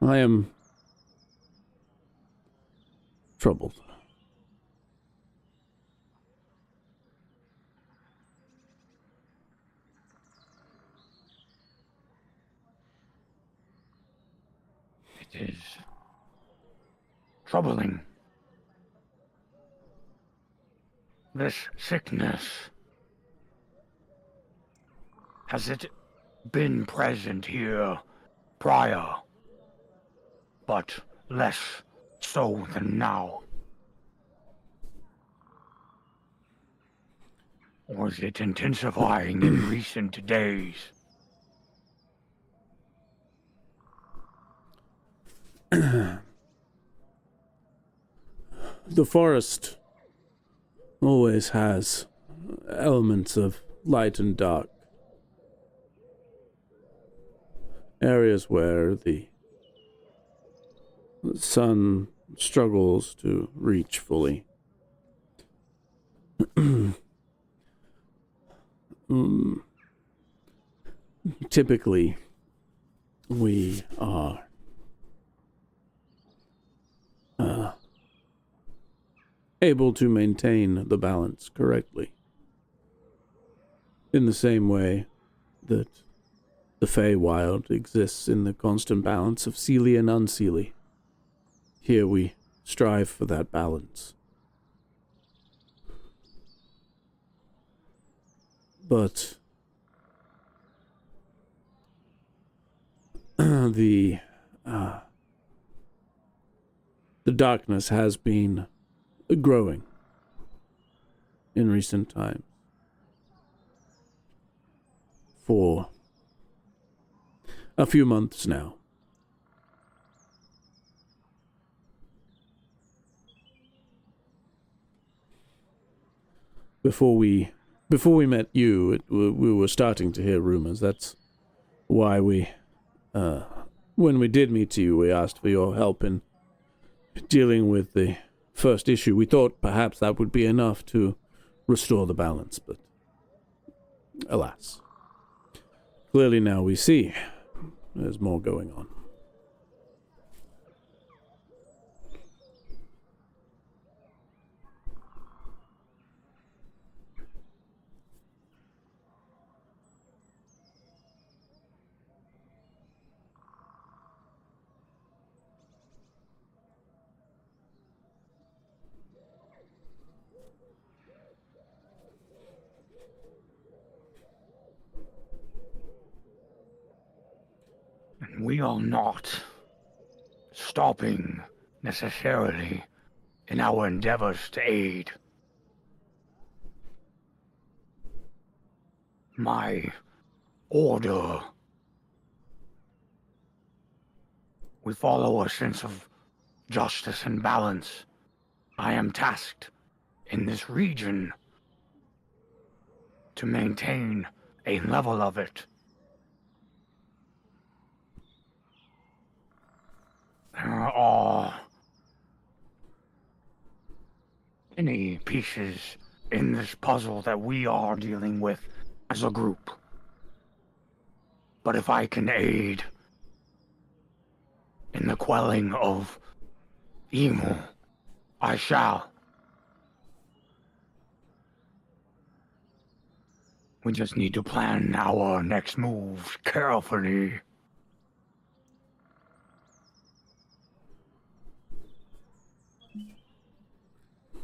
I am troubled. It is troubling. This sickness, has it been present here prior, but less so than now? Or is it intensifying in recent days? The forest always has elements of light and dark. Areas where the sun struggles to reach fully. Typically, we are able to maintain the balance correctly. In the same way that the Feywild exists in the constant balance of Seelie and Unseelie. Here we strive for that balance. But the darkness has been growing in recent times. For a few months now. Before we met you, we were starting to hear rumors. That's why when we did meet you, we asked for your help in dealing with the first issue. We thought perhaps that would be enough to restore the balance, but alas. Clearly now we see there's more going on. And we are not stopping necessarily in our endeavors to aid. My order. We follow a sense of justice and balance. I am tasked in this region to maintain a level of it. There are many pieces in this puzzle that we are dealing with as a group. But if I can aid in the quelling of evil, I shall. We just need to plan our next moves carefully.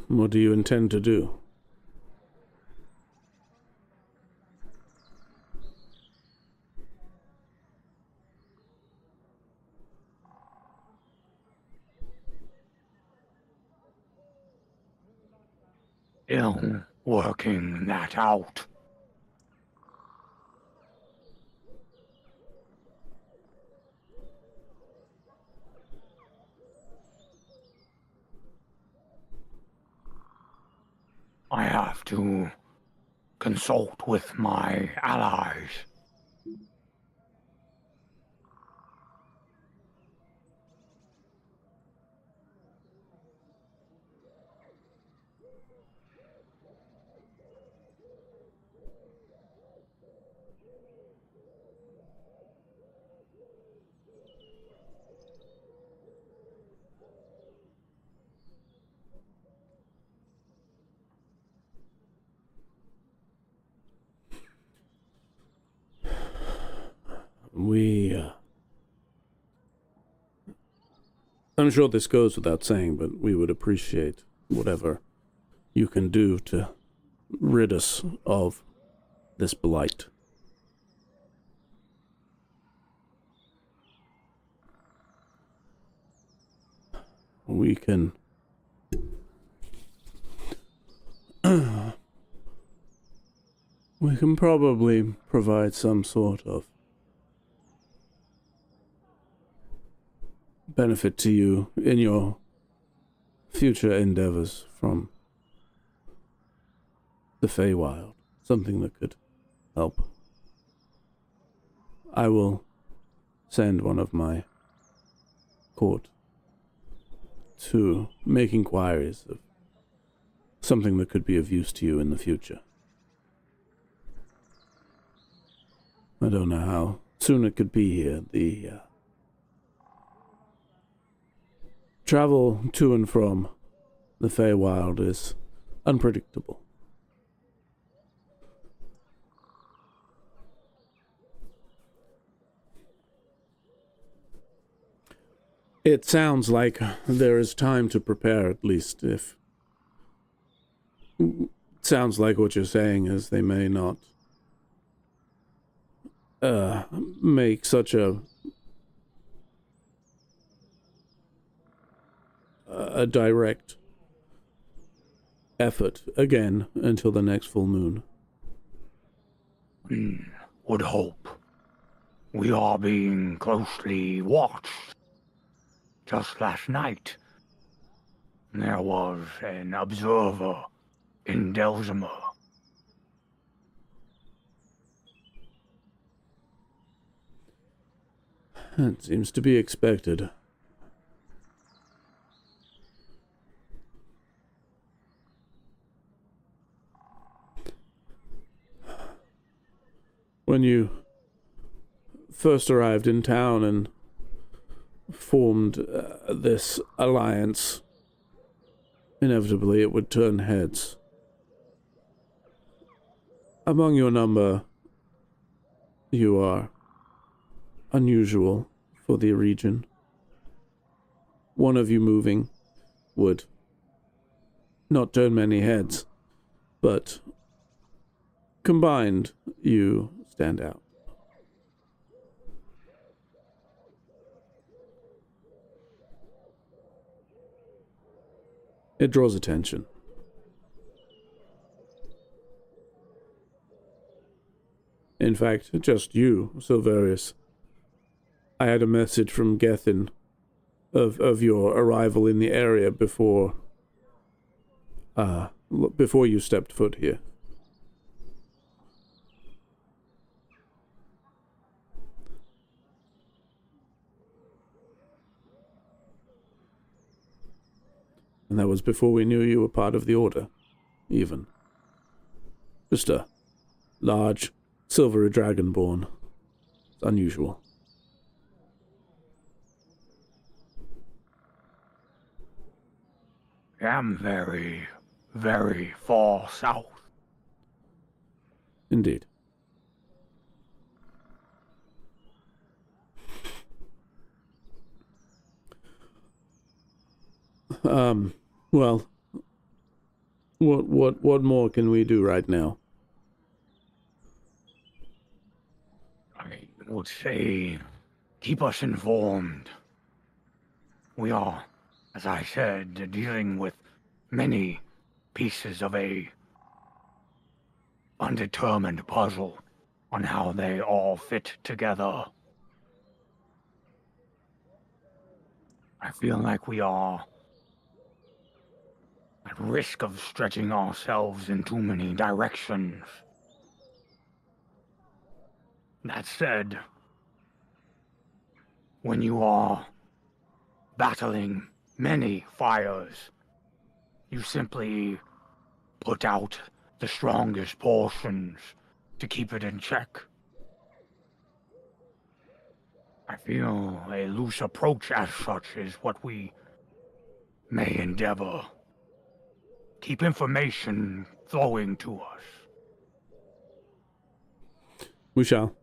What do you intend to do? Ill working that out. I have to consult with my allies. I'm sure this goes without saying, but we would appreciate whatever you can do to rid us of this blight. We can probably provide some sort of benefit to you in your future endeavors from the Feywild. Something that could help. I will send one of my court to make inquiries of something that could be of use to you in the future. I don't know how soon it could be here. The travel to and from the Feywild is unpredictable. It sounds like there is time to prepare, at least, if... Sounds like what you're saying is they may not make such a direct effort again until the next full moon. Would hope. We are being closely watched. Just last night, there was an observer in Delzimer. It seems to be expected. When you first arrived in town and formed this alliance, inevitably it would turn heads. Among your number, you are unusual for the region. One of you moving would not turn many heads, but combined, you stand out. It draws attention. In fact, just you, Silverius. I had a message from Gethin of your arrival in the area before you stepped foot here. And that was before we knew you were part of the Order, even. Just a large, silvery dragonborn. It's unusual. I am very, very far south. Indeed. Well, what more can we do right now? I would say, keep us informed. We are, as I said, dealing with many pieces of a undetermined puzzle on how they all fit together. I feel like we are at risk of stretching ourselves in too many directions. That said, when you are battling many fires, you simply put out the strongest portions to keep it in check. I feel a loose approach as such is what we may endeavor. Keep information flowing to us. We shall.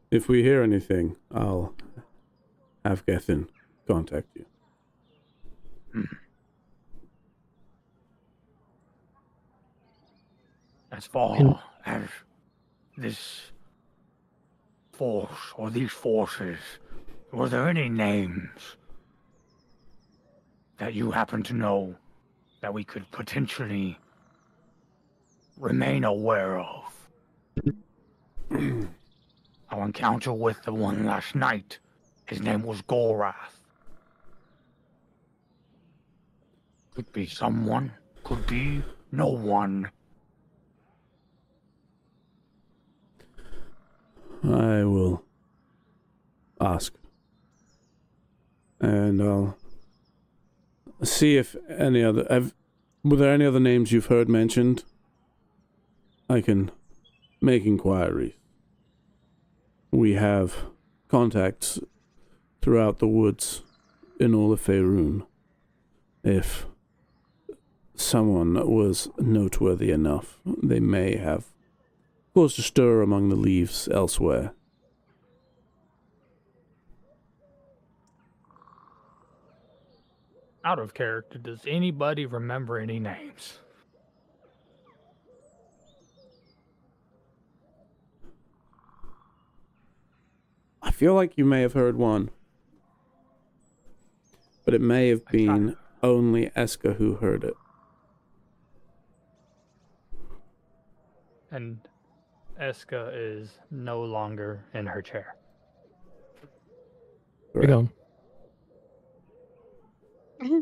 If we hear anything, I'll have Gethin contact you. As far as this force or these forces, were there any names that you happen to know that we could potentially remain aware of? Our encounter with the one last night, his name was Gorath. Could be someone, could be no one. I will ask. And I'll see if any other... were there any other names you've heard mentioned? I can make inquiries. We have contacts throughout the woods in all of Faerun. If someone was noteworthy enough, they may have caused a stir among the leaves elsewhere. Out of character, does anybody remember any names? I feel like you may have heard one. But it may have been only Eska who heard it. And Eska is no longer in her chair. Where you going?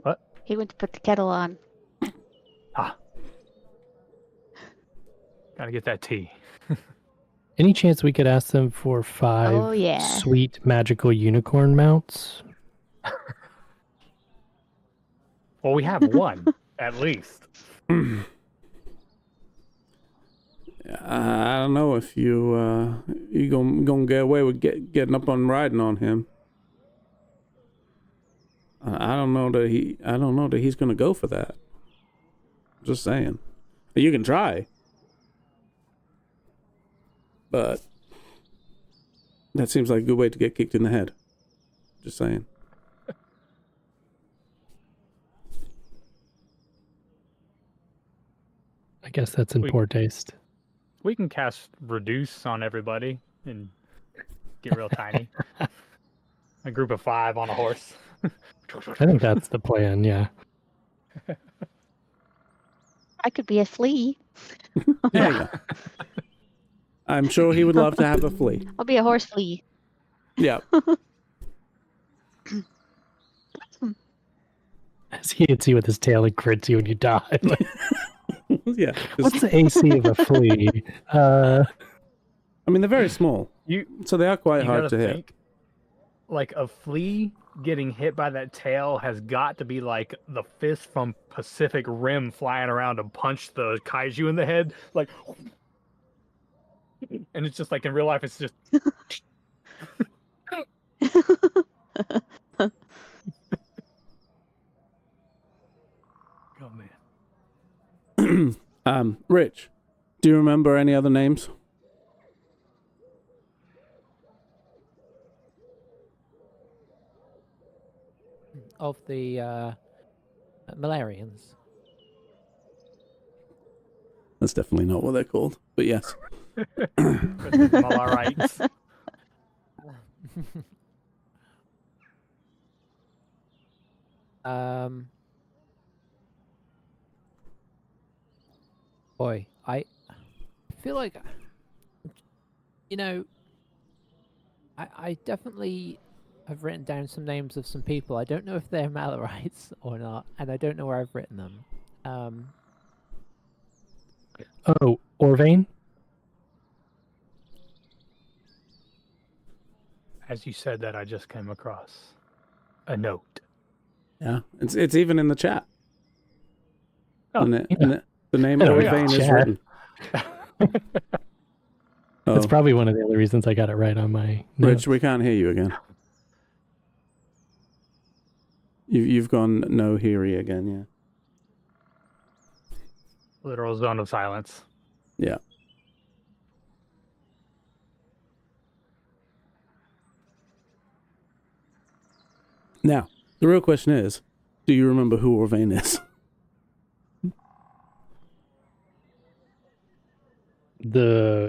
What? He went to put the kettle on. Gotta get that tea. Any chance we could ask them for 5 Oh, yeah. sweet magical unicorn mounts? Well, we have one, at least. I don't know if you gonna get away with getting up and riding on him. I don't know that he's gonna go for that. Just saying. You can try. But that seems like a good way to get kicked in the head. Just saying. I guess that's in poor taste. We can cast Reduce on everybody and get real tiny. A group of 5 on a horse. I think that's the plan, yeah. I could be a flea. There you go. I'm sure he would love to have a flea. I'll be a horse flea. Yeah. As he hits you with his tail and crits you and you die. Yeah. What's the AC of a flea? I mean, they're very small, so they are quite hard to hit. Like a flea getting hit by that tail has got to be like the fist from Pacific Rim flying around to punch the kaiju in the head, like, and it's just like in real life, it's just. Oh man. Rich, do you remember any other names? Of the Malarians. That's definitely not what they're called, but yes. Malarites. Boy, I feel like, you know, I definitely have written down some names of some people. I don't know if they're Malarites or not, and I don't know where I've written them. Oh, Orvain? As you said that, I just came across a note. Yeah, it's even in the chat. Oh, the name Orvain is written. That's probably one of the other reasons I got it right on my notes. Rich, we can't hear you again. You've gone no heary again, yeah. Literal zone of silence. Yeah. Now, the real question is, do you remember who Orvain is?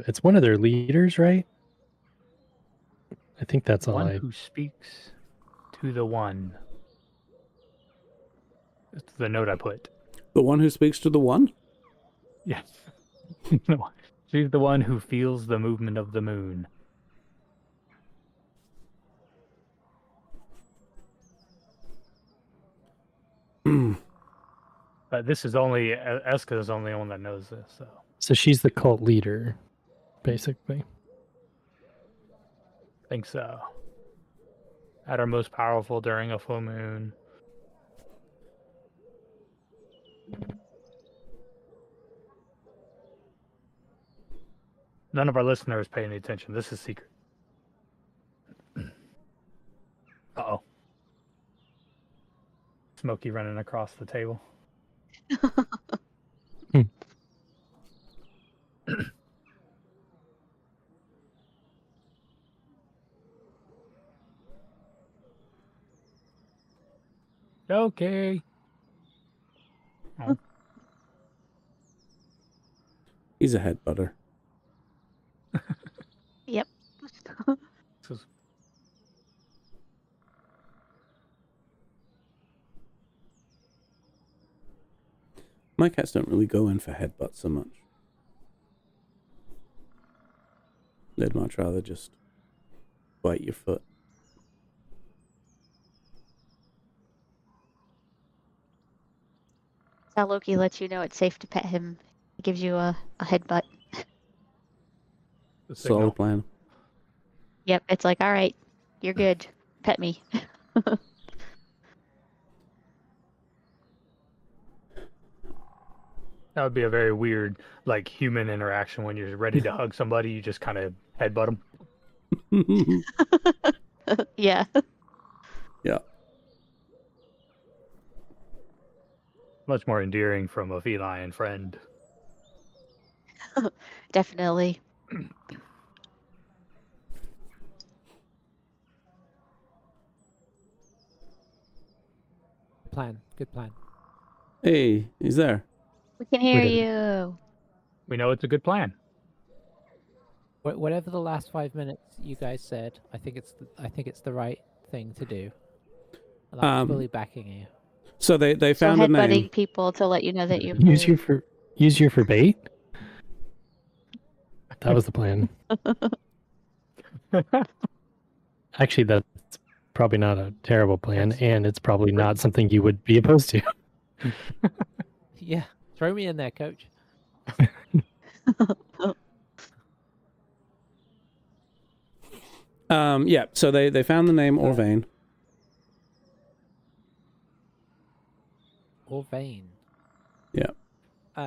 It's one of their leaders, right? I think that's all One who speaks to the one. That's the note I put. The one who speaks to the one? Yes. She's the one who feels the movement of the moon. But this is only Eska is the only one that knows this. So she's the cult leader, basically. I think so. At her most powerful during a full moon. None of our listeners pay any attention. This is secret. Uh-oh. Smokey running across the table. Okay. Oh, He's a head butter. Yep. this is My cats don't really go in for headbutts so much. They'd much rather just bite your foot. How Loki lets you know it's safe to pet him. He gives you a headbutt. the signal. Solid plan. Yep, it's like, all right, you're good. Pet me. That would be a very weird, like, human interaction when you're ready to hug somebody. You just kind of headbutt them. Yeah. Yeah. Much more endearing from a feline friend. Definitely. Plan. Good plan. Hey, he's there. We can hear did it. you. We know it's a good plan. Whatever the last 5 minutes you guys said, I think it's the right thing to do. And I'm fully backing you. So they So found a headbutting name. people to let you know that you Use you for bait. That was the plan. Actually, that's probably not a terrible plan, and it's probably not something you would be opposed to. Yeah, throw me in there, coach. Yeah, so they found the name Orvain. Or vein. Yeah.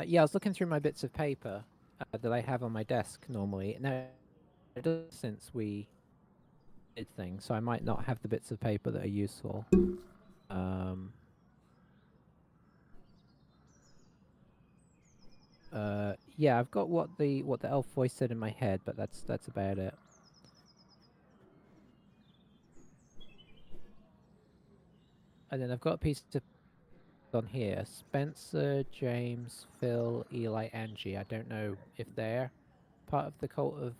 Yeah, I was looking through my bits of paper that I have on my desk normally. Now, it does since we did things, so I might not have the bits of paper that are useful. Yeah, I've got what the elf voice said in my head, but that's about it. And then I've got a piece of on here. Spencer, James, Phil, Eli, Angie. I don't know if they're part of the cult of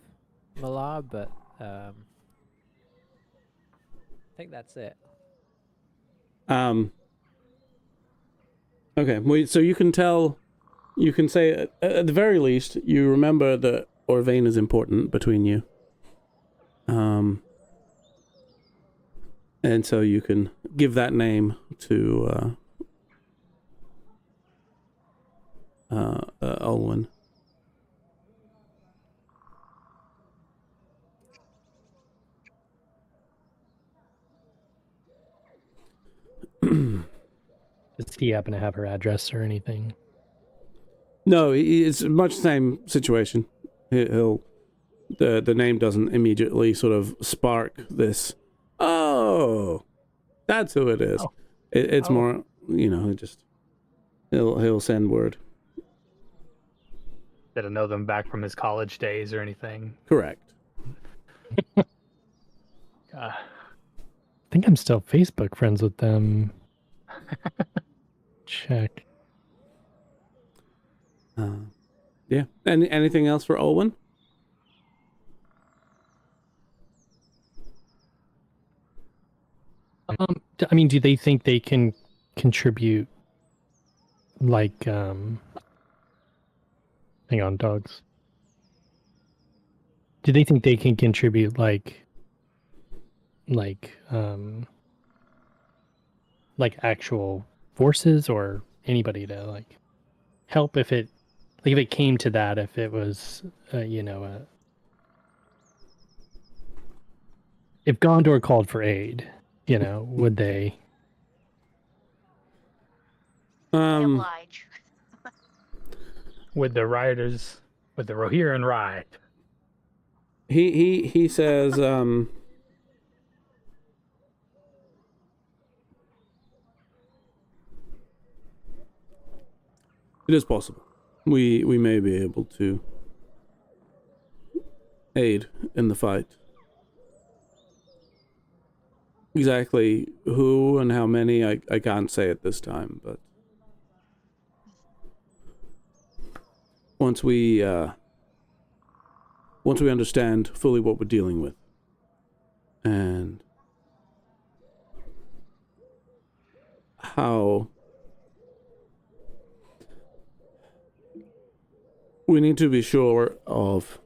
Malar, but I think that's it. Okay, well, so you can say at the very least you remember that Orvain is important between you. And so you can give that name to Olwen. Does he happen to have her address or anything? No, it's much the same situation. The name doesn't immediately sort of spark this. Oh, that's who it is. Oh. It's Oh. more, just he'll send word. Didn't know them back from his college days or anything. Correct. I think I'm still Facebook friends with them. Check. Yeah. Anything else for Olwen? I mean, do they think they can contribute, like, hang on, dogs. Do they think they can contribute, like actual forces or anybody to, like, help if it came to that, if it was, if Gondor called for aid, would they? oblige. With the Rohirrim ride. he says, it is possible. We may be able to aid in the fight. Exactly who and how many, I can't say at this time, but once we understand fully what we're dealing with, and how we need to be sure of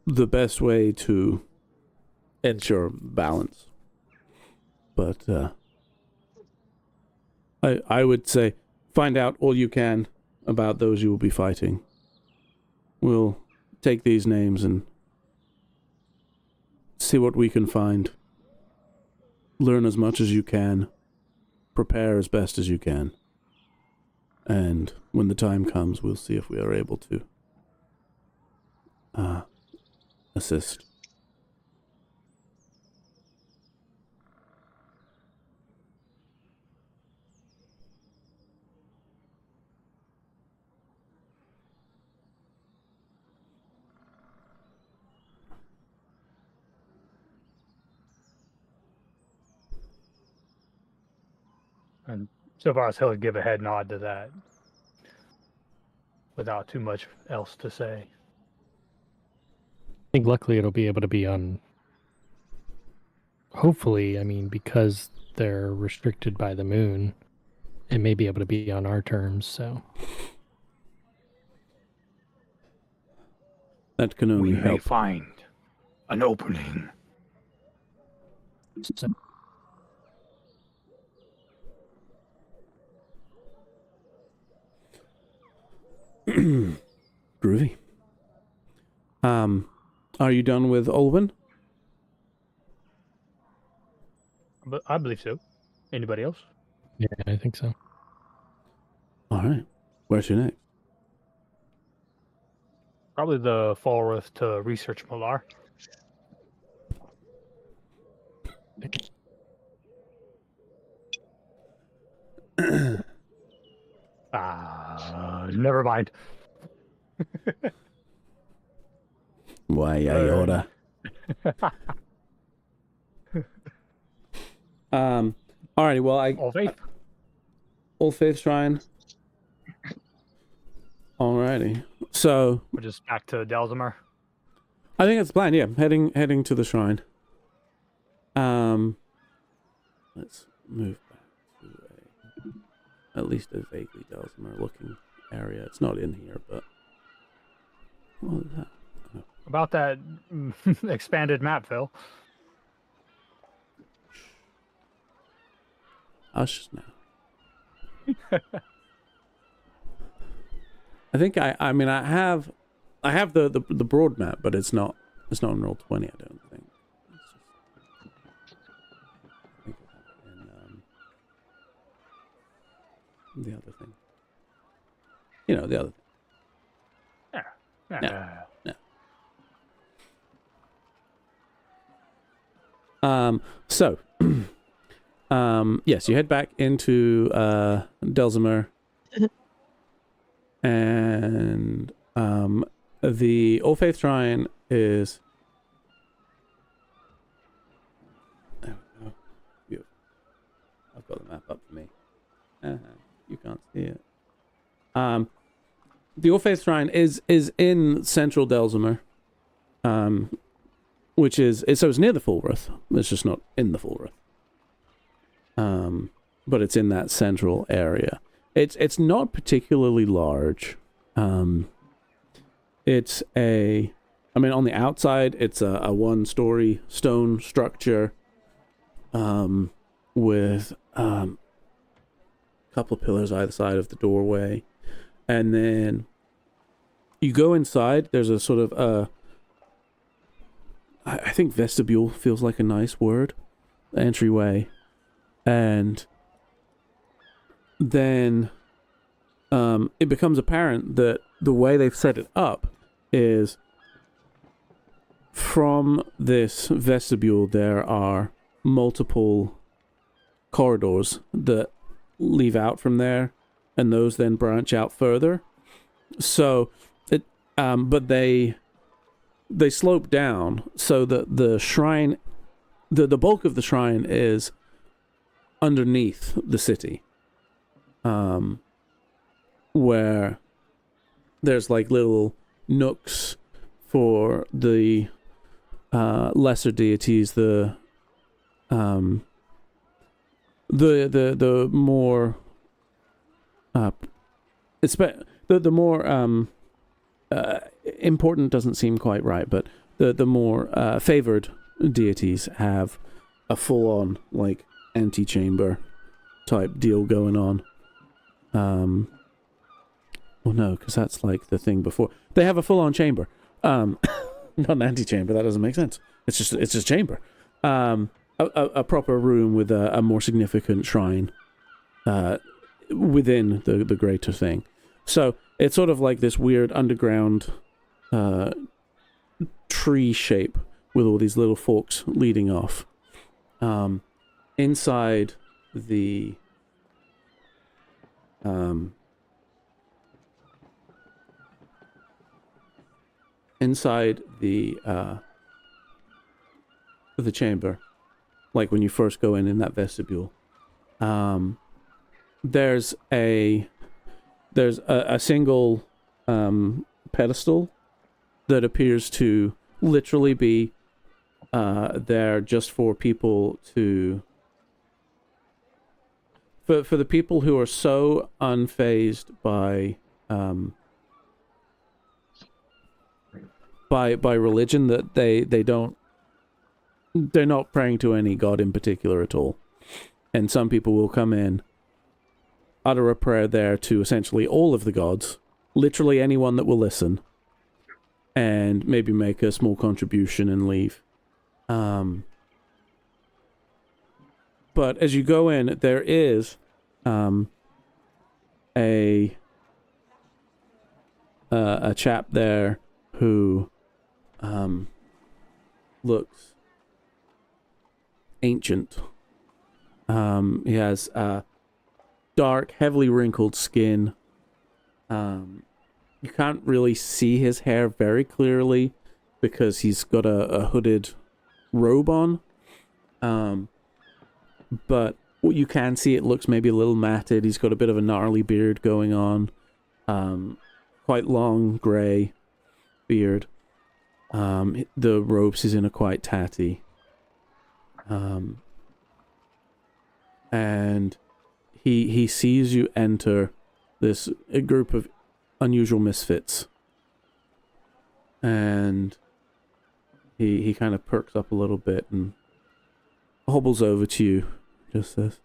the best way to ensure balance. But I would say find out all you can about those you will be fighting. We'll take these names and see what we can find. Learn as much as you can. Prepare as best as you can. And when the time comes, we'll see if we are able to assist. And so far as he'll give a head nod to that, without too much else to say. I think luckily it'll be able to be on. Hopefully, I mean, because they're restricted by the moon, it may be able to be on our terms, so. That can only We may help. find an opening. So Groovy. Are you done with Olwen? But I believe so. Anybody else? yeah, I think so. All right. Where's your next? Probably the Falworth to research Malar. Never mind. Why, Yoda? Alrighty, well, All faith. Old Faith Shrine. Alrighty. So We're just back to Delzimar. I think that's the plan, yeah. Heading to the shrine. Let's move back to at least a vaguely Delsmer looking area. It's not in here, but what is that? Oh. About that expanded map, Phil. Hush now. I think I mean I have the broad map, but it's not in roll 20, I don't think. I think I have it in the other thing. You know, the other thing. Yeah. So yes, you head back into Delzimar. And the Old Faith Shrine is. There we go. Beautiful. I've got the map up for me. You can't see it. The Old Faith Shrine is in central Delzimar, which is so it's near the Fulworth. It's just not in the Fulworth. But it's in that central area. It's not particularly large. It's on the outside, it's a one-story stone structure, with a couple of pillars either side of the doorway, and then you go inside. There's a sort of I think vestibule feels like a nice word, entryway, and then it becomes apparent that the way they've set it up is from this vestibule there are multiple corridors that leave out from there, and those then branch out further. So it but they slope down so that the shrine, the bulk of the shrine is underneath the city, where there's like little nooks for the lesser deities, the more the more important doesn't seem quite right, but the more favored deities have a full-on like antechamber type deal going on. Well, no, because that's like the thing before. They have a full-on chamber. Not an antechamber. That doesn't make sense. It's just chamber. A proper room with a more significant shrine within the greater thing. So it's sort of like this weird underground tree shape with all these little forks leading off. Inside the chamber, like when you first go in that vestibule, there's a single pedestal that appears to literally be there just for people to for the people who are so unfazed by religion that they're not praying to any god in particular at all. And some people will come in, utter a prayer there to essentially all of the gods, literally anyone that will listen, and maybe make a small contribution and leave. But as you go in, there is a chap there who looks ancient. He has dark, heavily wrinkled skin. You can't really see his hair very clearly because he's got a hooded robe on. But what you can see, it looks maybe a little matted. He's got a bit of a gnarly beard going on. Quite long, grey beard. The robes is in a quite tatty. And he sees you enter a group of unusual misfits. And he kind of perks up a little bit and hobbles over to you. Just says,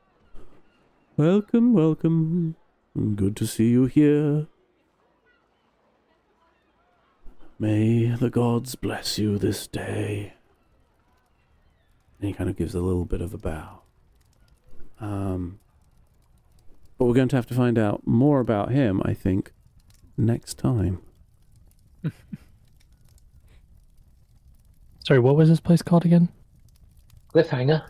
"Welcome, welcome. Good to see you here. May the gods bless you this day." And he kind of gives a little bit of a bow. But we're going to have to find out more about him, I think, next time. Sorry, what was this place called again? Cliffhanger.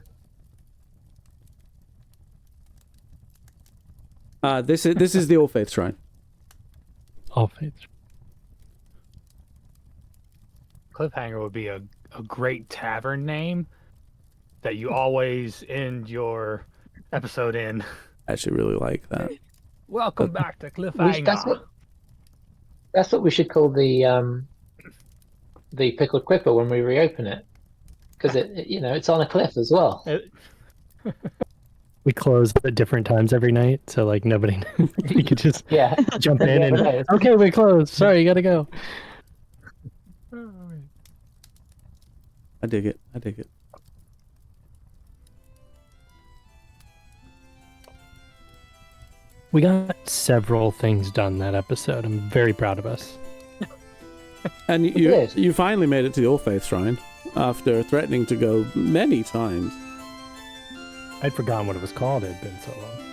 This is the All Faith Shrine. All Faith. Cliffhanger would be a great tavern name that you always end your episode in. I actually really like that. Welcome back to Cliffhanger. That's what we should call the Pickled Quipper when we reopen it, because it's on a cliff as well. We close at different times every night, so like nobody you could just jump in and okay, we closed. Sorry, you gotta go. I dig it. We got several things done that episode. I'm very proud of us. And you finally made it to the All Faith Shrine after threatening to go many times. I'd forgotten what it was called. It had been so long.